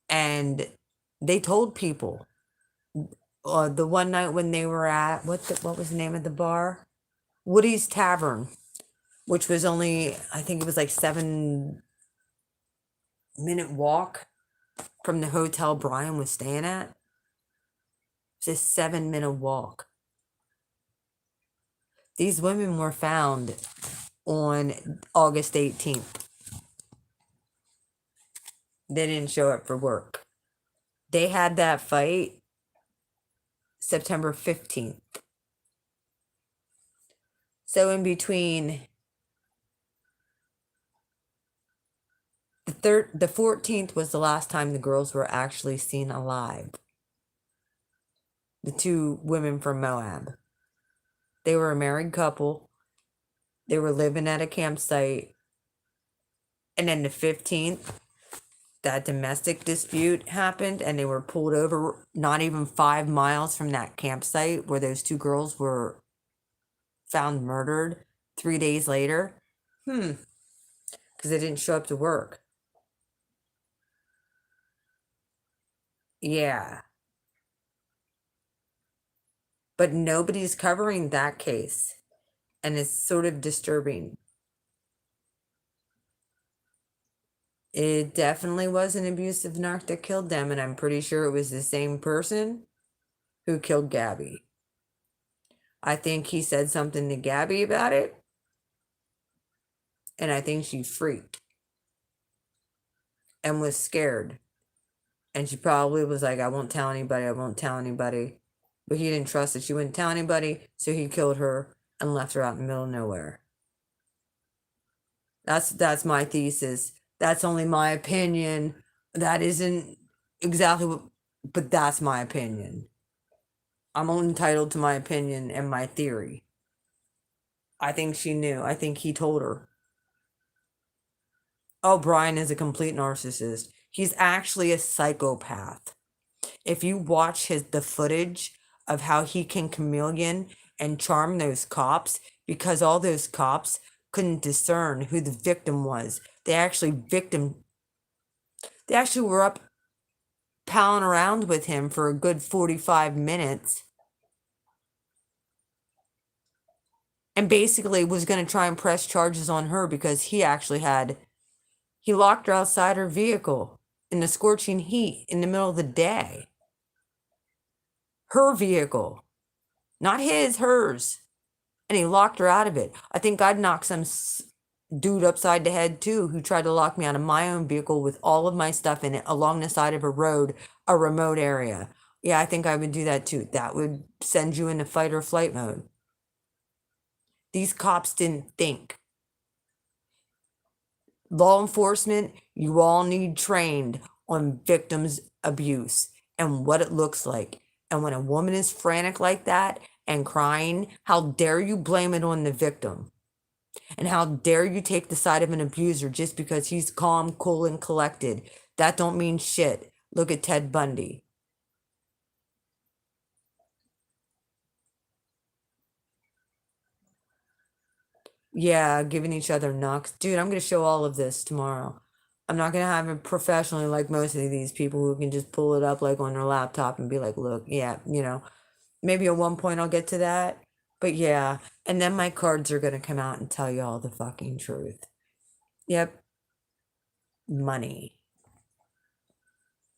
And they told people the one night when they were at, what was the name of the bar? Woody's Tavern, which was only, I think it was like 7-minute walk from the hotel Brian was staying at. It's a 7-minute walk. These women were found on August 18th. They didn't show up for work. They had that fight September 15th. So in between the 14th was the last time the girls were actually seen alive. The two women from Moab. They were a married couple. They were living at a campsite. And then the 15th, that domestic dispute happened and they were pulled over not even 5 miles from that campsite where those two girls were found murdered 3 days later. Because they didn't show up to work. Yeah. But nobody's covering that case. And it's sort of disturbing. It definitely was an abusive narc that killed them, and I'm pretty sure it was the same person who killed Gabby. I think he said something to Gabby about it, and I think she freaked and was scared. And she probably was like, I won't tell anybody, I won't tell anybody. But he didn't trust that she wouldn't tell anybody, so he killed her and left her out in the middle of nowhere. That's my thesis. That's only my opinion. That isn't exactly what, but that's my opinion. I'm entitled to my opinion and my theory. I think she knew. I think he told her. Oh, Brian is a complete narcissist. He's actually a psychopath. If you watch the footage of how he can chameleon and charm those cops, because all those cops couldn't discern who the victim was. They actually were up palling around with him for a good 45 minutes and basically was going to try and press charges on her because he locked her outside her vehicle in the scorching heat in the middle of the day. Her vehicle, not hers. And he locked her out of it. I think I'd knock some dude upside the head too who tried to lock me out of my own vehicle with all of my stuff in it along the side of a road, a remote area. Yeah, I think I would do that too. That would send you into fight or flight mode. These cops didn't think. Law enforcement, you all need trained on victims' abuse and what it looks like. And when a woman is frantic like that and crying, how dare you blame it on the victim? And how dare you take the side of an abuser just because he's calm, cool, and collected? That don't mean shit. Look at Ted Bundy. Yeah, giving each other knocks. Dude, I'm going to show all of this tomorrow. I'm not going to have it professionally like most of these people who can just pull it up like on their laptop and be like, look, yeah, maybe at one point I'll get to that. But yeah, and then my cards are going to come out and tell you all the fucking truth. Yep. Money.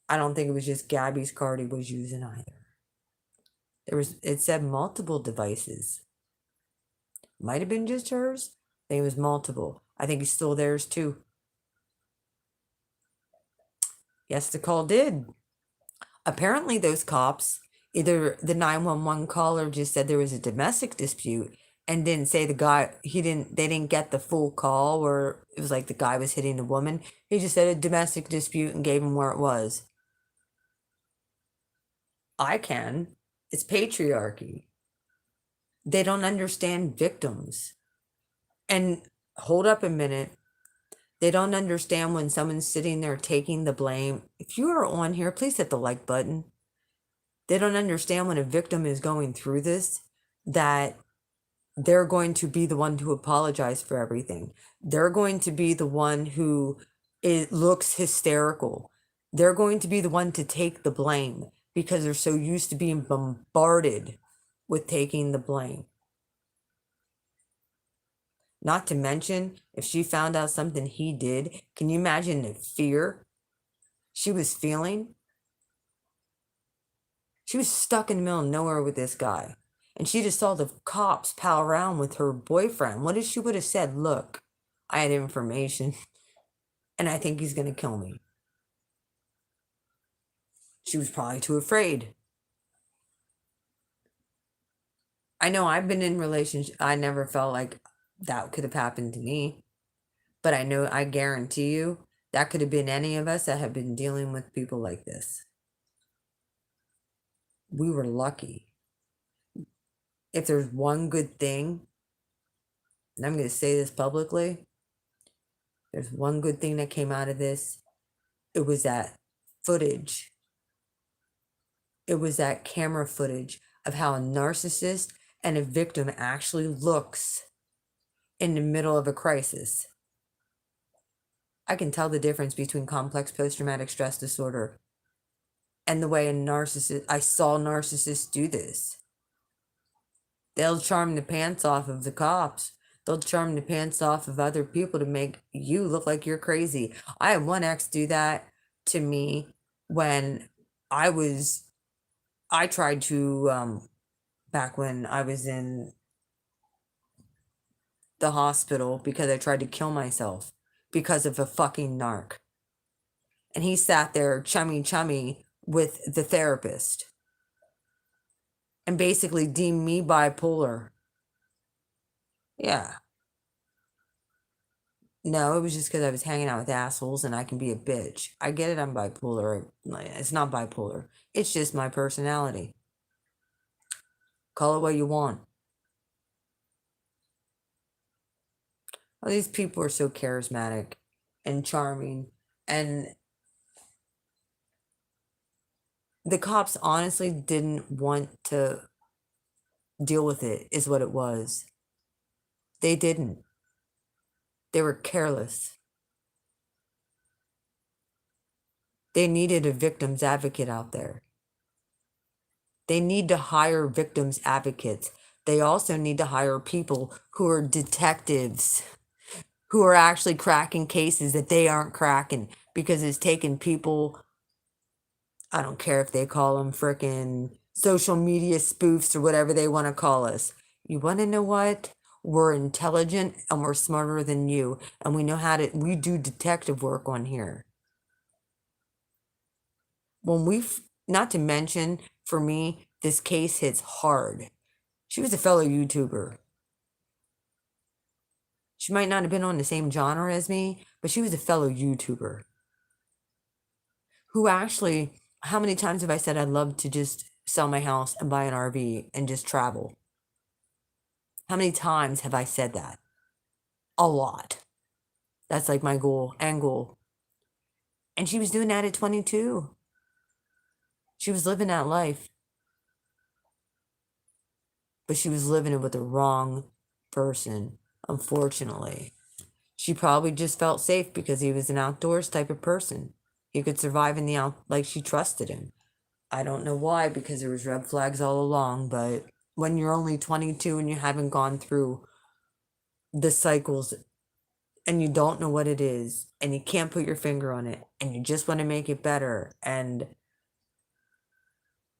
I don't think it was just Gabby's card he was using either. It said multiple devices. Might have been just hers. I think it was multiple. I think he stole theirs too. Yes, the call did. Apparently those cops, either the 911 caller just said there was a domestic dispute and didn't say they didn't get the full call where it was like the guy was hitting the woman. He just said a domestic dispute and gave him where it was. I can. It's patriarchy. They don't understand victims. And hold up a minute. They don't understand when someone's sitting there taking the blame. If you are on here, please hit the like button. They don't understand when a victim is going through this that they're going to be the one to apologize for everything. They're going to be the one who looks hysterical. They're going to be the one to take the blame because they're so used to being bombarded with taking the blame. Not to mention, if she found out something he did, can you imagine the fear she was feeling? She was stuck in the middle of nowhere with this guy. And she just saw the cops pal around with her boyfriend. What if she would have said, look, I had information and I think he's going to kill me? She was probably too afraid. I know I've been in relationships. I never felt like that could have happened to me. But I guarantee you, that could have been any of us that have been dealing with people like this. We were lucky. If there's one good thing, and I'm going to say this publicly, there's one good thing that came out of this. It was that footage. It was that camera footage of how a narcissist and a victim actually looks in the middle of a crisis. I can tell the difference between complex post-traumatic stress disorder and the way I saw narcissists do this. They'll charm the pants off of the cops. They'll charm the pants off of other people to make you look like you're crazy. I had one ex do that to me when I was, I tried to, back when I was in the hospital because I tried to kill myself because of a fucking narc. And he sat there chummy with the therapist and basically deemed me bipolar. Yeah. No, it was just because I was hanging out with assholes and I can be a bitch. I get it, I'm bipolar. It's not bipolar. It's just my personality. Call it what you want. Oh, these people are so charismatic and charming. And the cops honestly didn't want to deal with it, is what it was. They didn't. They were careless. They needed a victim's advocate out there. They need to hire victims advocates. They also need to hire people who are detectives, who are actually cracking cases that they aren't cracking because it's taken people, I don't care if they call them frickin' social media spoofs or whatever they want to call us. You want to know what? We're intelligent and we're smarter than you, and we know how to, we do detective work on here. When not to mention, for me, this case hits hard. She was a fellow YouTuber. She might not have been on the same genre as me, but she was a fellow YouTuber who actually, how many times have I said I'd love to just sell my house and buy an RV and just travel? How many times have I said that? A lot. That's like my goal and goal. And she was doing that at 22. She was living that life, but she was living it with the wrong person, unfortunately. She probably just felt safe because he was an outdoors type of person. He could survive in the out, like she trusted him. I don't know why, because there was red flags all along, but when you're only 22 and you haven't gone through the cycles and you don't know what it is and you can't put your finger on it and you just want to make it better, and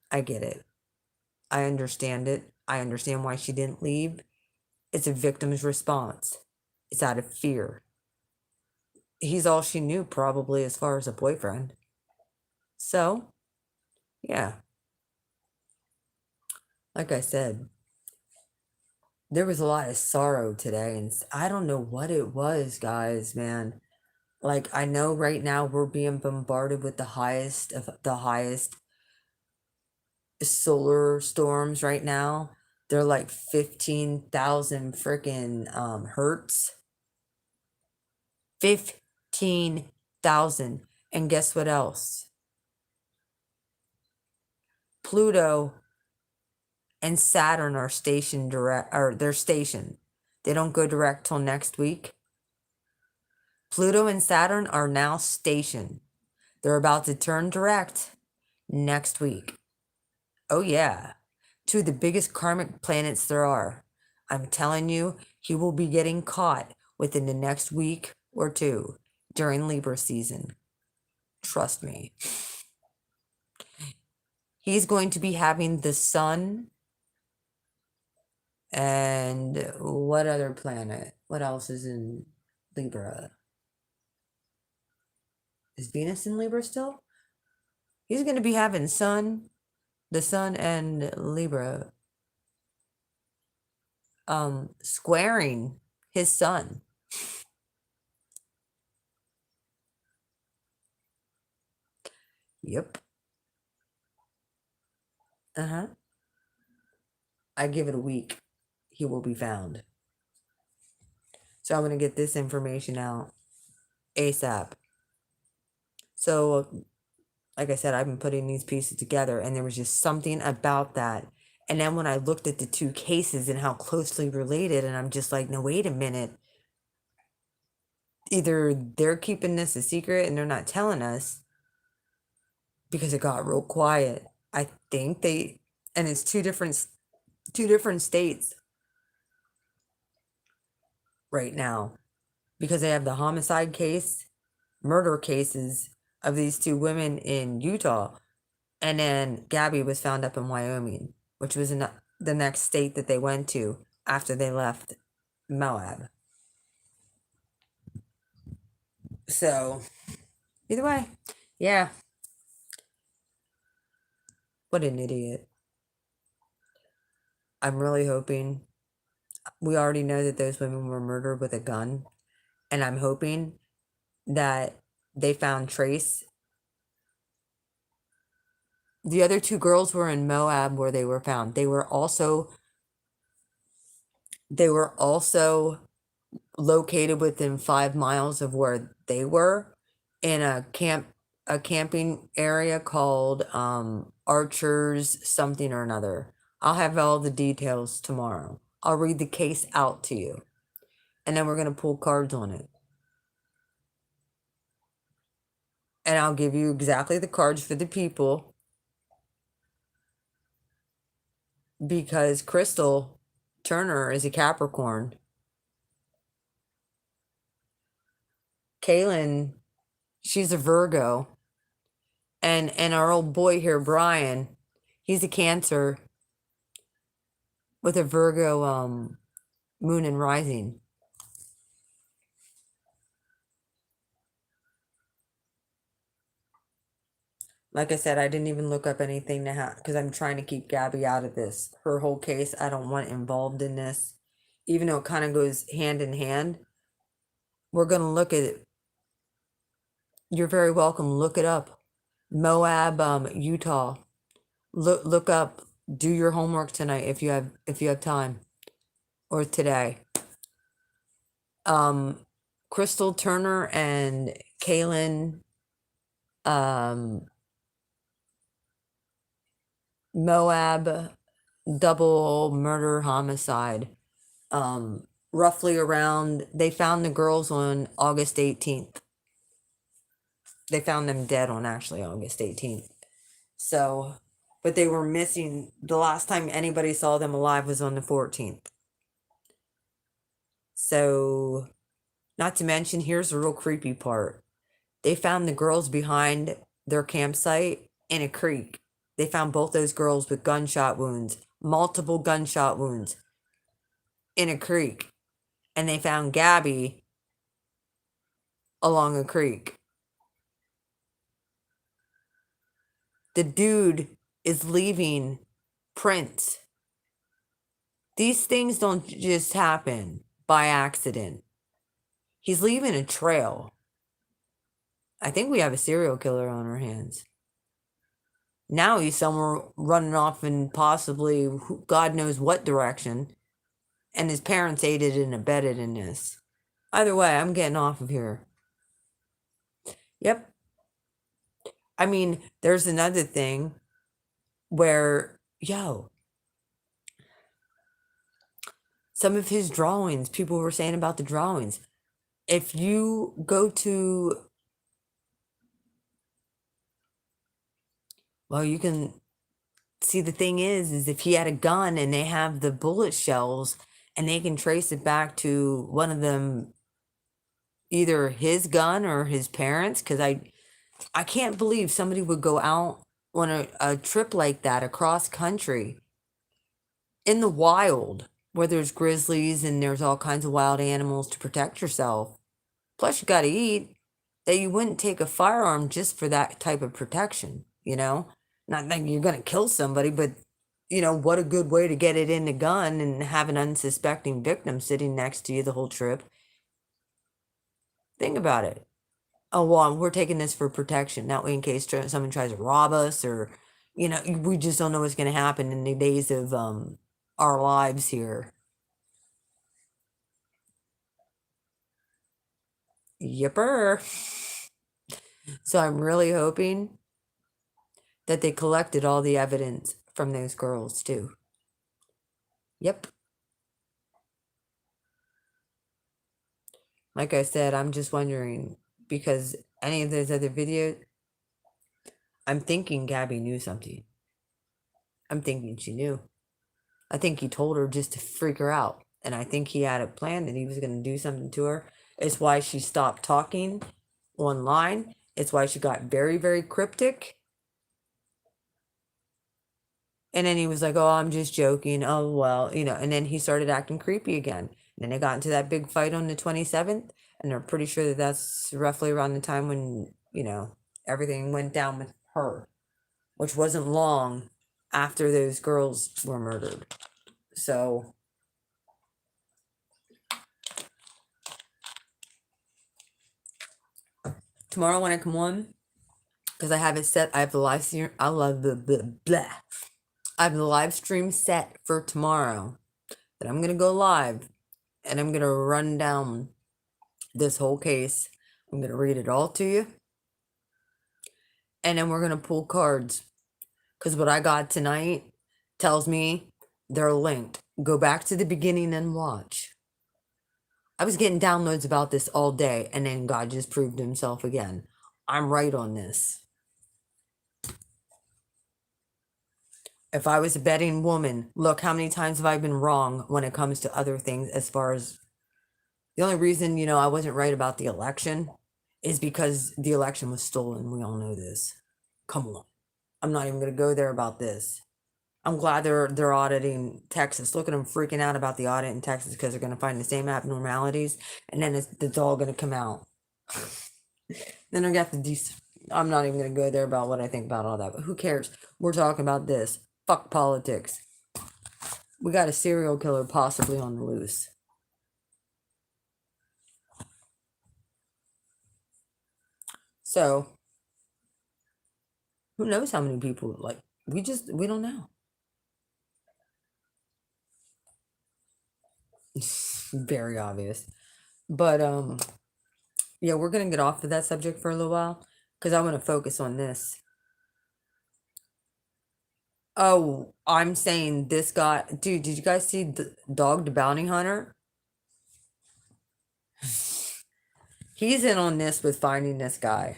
I get it. I understand it. I understand why she didn't leave. It's a victim's response. It's out of fear. He's all she knew, probably, as far as a boyfriend. So, yeah. Like I said, there was a lot of sorrow today, and I don't know what it was, guys, man. Like, I know right now we're being bombarded with the highest of the highest solar storms right now. They're like 15,000 freaking hertz. 15,000. And guess what else? Pluto and Saturn are stationed direct, or they're stationed. They don't go direct till next week. Pluto and Saturn are now stationed. They're about to turn direct next week. Oh, yeah. Two of the biggest karmic planets there are. I'm telling you, he will be getting caught within the next week or two during Libra season. Trust me. He's going to be having the sun and what other planet? What else is in Libra? Is Venus in Libra still? He's going to be having the sun and Libra squaring his sun. Yep. Uh-huh. I give it a week. He will be found. So I'm going to get this information out ASAP. So, like I said, I've been putting these pieces together, and there was just something about that. And then when I looked at the two cases and how closely related, and I'm just like, no, wait a minute. Either they're keeping this a secret and they're not telling us because it got real quiet. I think they, and it's two different states right now because they have the homicide case, murder cases of these two women in Utah. And then Gabby was found up in Wyoming, which was in the next state that they went to after they left Moab. So, either way, yeah, what an idiot. I'm really hoping. We already know that those women were murdered with a gun, and I'm hoping that they found trace. The other two girls were in Moab where they were found. They were also located within 5 miles of where they were in a camping area called Archers something or another. I'll have all the details tomorrow. I'll read the case out to you, and then we're going to pull cards on it. And I'll give you exactly the cards for the people because Crystal Turner is a Capricorn. Kaylin, she's a Virgo. And our old boy here, Brian, he's a Cancer with a Virgo moon and rising. Like I said, I didn't even look up anything to have because I'm trying to keep Gabby out of this. Her whole case, I don't want involved in this, even though it kind of goes hand in hand. We're gonna look at it. You're very welcome. Look it up. Moab, Utah. Look up. Do your homework tonight if you have time, or today. Crystal Turner and Kaylin, Moab, double murder homicide. Roughly around, they found the girls on August 18th. They found them dead on actually August 18th. So, but they were missing. The last time anybody saw them alive was on the 14th. So, not to mention, here's the real creepy part. They found the girls behind their campsite in a creek. They found both those girls with gunshot wounds, multiple gunshot wounds in a creek. And they found Gabby along a creek. The dude is leaving prints. These things don't just happen by accident. He's leaving a trail. I think we have a serial killer on our hands. Now he's somewhere running off in possibly God knows what direction. And his parents aided and abetted in this. Either way, I'm getting off of here. Yep. I mean, there's another thing where, some of his drawings, people were saying about the drawings. If you go to, well, you can see the thing is if he had a gun and they have the bullet shells and they can trace it back to one of them, either his gun or his parents, because I can't believe somebody would go out on a trip like that across country in the wild where there's grizzlies and there's all kinds of wild animals to protect yourself. Plus, you got to eat. That you wouldn't take a firearm just for that type of protection, you know? Not that you're going to kill somebody, but, what a good way to get it in the gun and have an unsuspecting victim sitting next to you the whole trip. Think about it. Oh, well, we're taking this for protection. That way, in case someone tries to rob us or, we just don't know what's going to happen in the days of our lives here. Yipper. So I'm really hoping that they collected all the evidence from those girls too. Yep. Like I said, I'm just wondering because any of those other videos, I'm thinking Gabby knew something. I'm thinking she knew. I think he told her just to freak her out. And I think he had a plan that he was going to do something to her. It's why she stopped talking online. It's why she got very, very cryptic. And then he was like, oh, I'm just joking. Oh, well, and then he started acting creepy again. And then they got into that big fight on the 27th. And they're pretty sure that that's roughly around the time when, everything went down with her, which wasn't long after those girls were murdered. So tomorrow when I come on, because I have it set, I have the live stream. I love the blah. I have the live stream set for tomorrow that I'm gonna go live, and I'm gonna run down this whole case. I'm gonna read it all to you, and then we're gonna pull cards. Because what I got tonight tells me they're linked. Go back to the beginning and watch. I was getting downloads about this all day, and then God just proved himself again. I'm right on this. If I was a betting woman, look, how many times have I been wrong when it comes to other things as far as the only reason, I wasn't right about the election is because the election was stolen. We all know this. Come on. I'm not even going to go there about this. I'm glad they're auditing Texas. Look at them freaking out about the audit in Texas because they're going to find the same abnormalities, and then it's all going to come out. Then they're going to have to I'm not even going to go there about what I think about all that, but who cares? We're talking about this. Fuck politics. We got a serial killer possibly on the loose. So, who knows how many people, we don't know. Very obvious. But, yeah, we're going to get off of that subject for a little while because I want to focus on this. Oh, I'm saying this guy, dude, did you guys see the Dog the Bounty Hunter? He's in on this with finding this guy.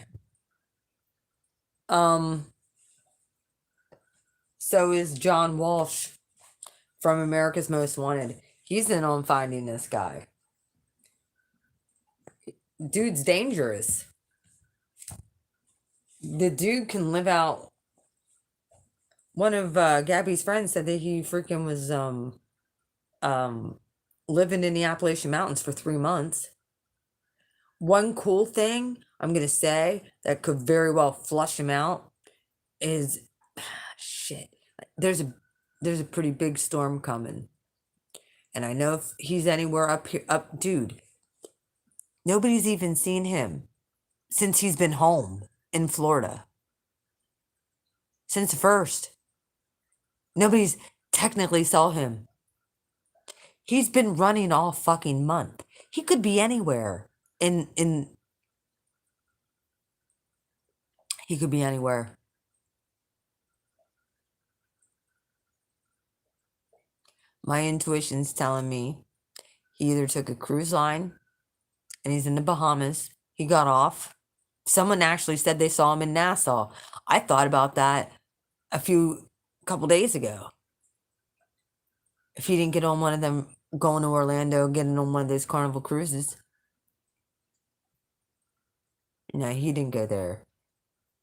So is John Walsh from America's Most Wanted. He's in on finding this guy. Dude's dangerous. The dude can live out. One of Gabby's friends said that he freaking was living in the Appalachian Mountains for 3 months. One cool thing I'm gonna say that could very well flush him out is shit. There's a pretty big storm coming. And I know if he's anywhere up here dude, nobody's even seen him since he's been home in Florida. Since first. Nobody's technically saw him. He's been running all fucking month. He could be anywhere. He could be anywhere. My intuition's telling me he either took a cruise line and he's in the Bahamas. He got off. Someone actually said they saw him in Nassau. I thought about that a couple days ago. If he didn't get on one of them going to Orlando, getting on one of those Carnival cruises. No, he didn't go there.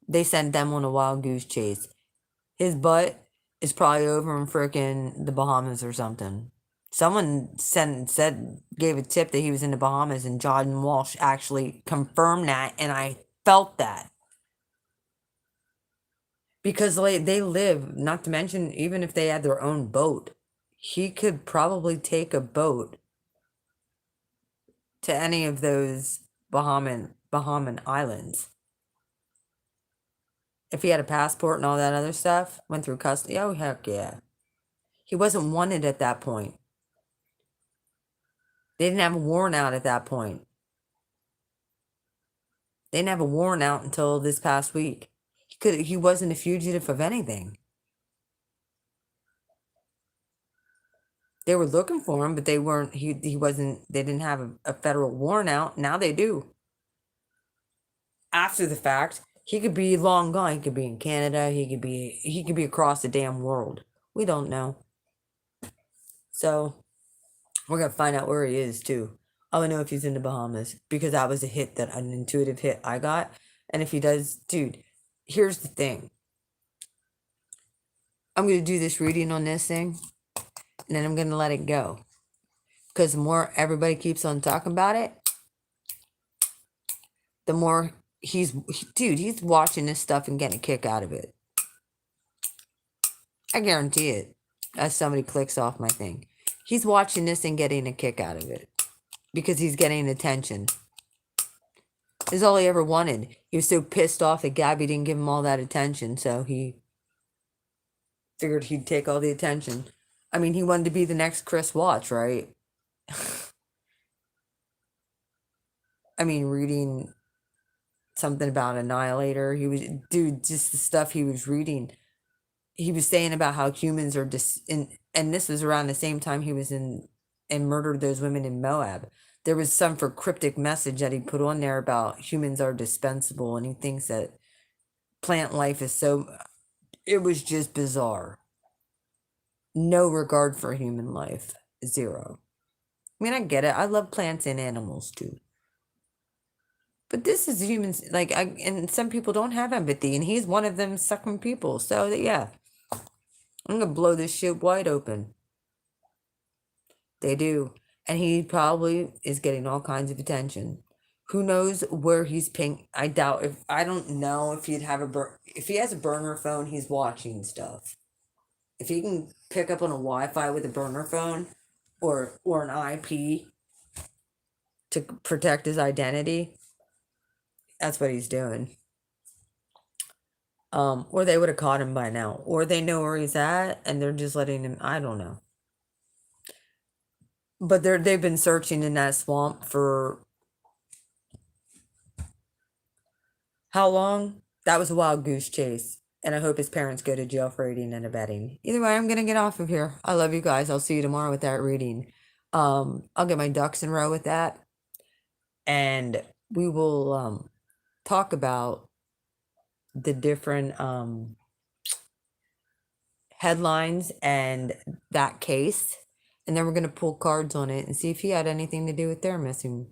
They sent them on a wild goose chase. His butt is probably over in frickin' the Bahamas or something. Someone gave a tip that he was in the Bahamas, and John Walsh actually confirmed that, and I felt that. Because they live, not to mention, even if they had their own boat, he could probably take a boat to any of those Bahamian islands. If he had a passport and all that other stuff, went through custody, oh heck yeah. He wasn't wanted at that point. They didn't have a warrant out at that point. They didn't have a warrant out until this past week. He wasn't a fugitive of anything. They were looking for him, but they weren't. He wasn't. They didn't have a federal warrant out. Now they do. After the fact, he could be long gone. He could be in Canada. He could be across the damn world. We don't know. So we're gonna find out where he is too. I don't know if he's in the Bahamas because that was a hit that an intuitive hit I got. And if he does, dude, here's the thing. I'm gonna do this reading on this thing, and then I'm gonna let it go. Because the more everybody keeps on talking about it, the more dude, he's watching this stuff and getting a kick out of it. I guarantee it. As somebody clicks off my thing, he's watching this and getting a kick out of it because he's getting attention. This is all he ever wanted. He was so pissed off that Gabby didn't give him all that attention, so he figured he'd take all the attention. I mean, he wanted to be the next Chris Watts, right? I mean, reading something about Annihilator, dude, just the stuff he was reading. He was saying about how humans are and this was around the same time he was in and murdered those women in Moab. There was some for cryptic message that he put on there about humans are dispensable, and he thinks that plant life is so. It was just bizarre. No regard for human life. Zero. I mean, I get it. I love plants and animals too. But this is humans, and some people don't have empathy, and he's one of them sucking people. So, yeah, I'm gonna blow this shit wide open. They do. And he probably is getting all kinds of attention. Who knows where he's ping? I don't know if he'd have if he has a burner phone, he's watching stuff. If he can pick up on a Wi-Fi with a burner phone or an IP to protect his identity, that's what he's doing. Or they would have caught him by now. Or they know where he's at and they're just letting him, I don't know. But they've been searching in that swamp for how long? That was a wild goose chase. And I hope his parents go to jail for aiding and abetting. Either way, I'm gonna get off of here. I love you guys. I'll see you tomorrow with that reading. I'll get my ducks in a row with that. And we will talk about the different headlines and that case. And then we're gonna pull cards on it and see if he had anything to do with their missing.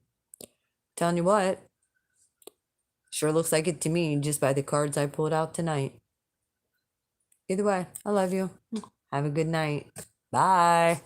Telling you what, sure looks like it to me just by the cards I pulled out tonight. Either way, I love you. Have a good night. Bye.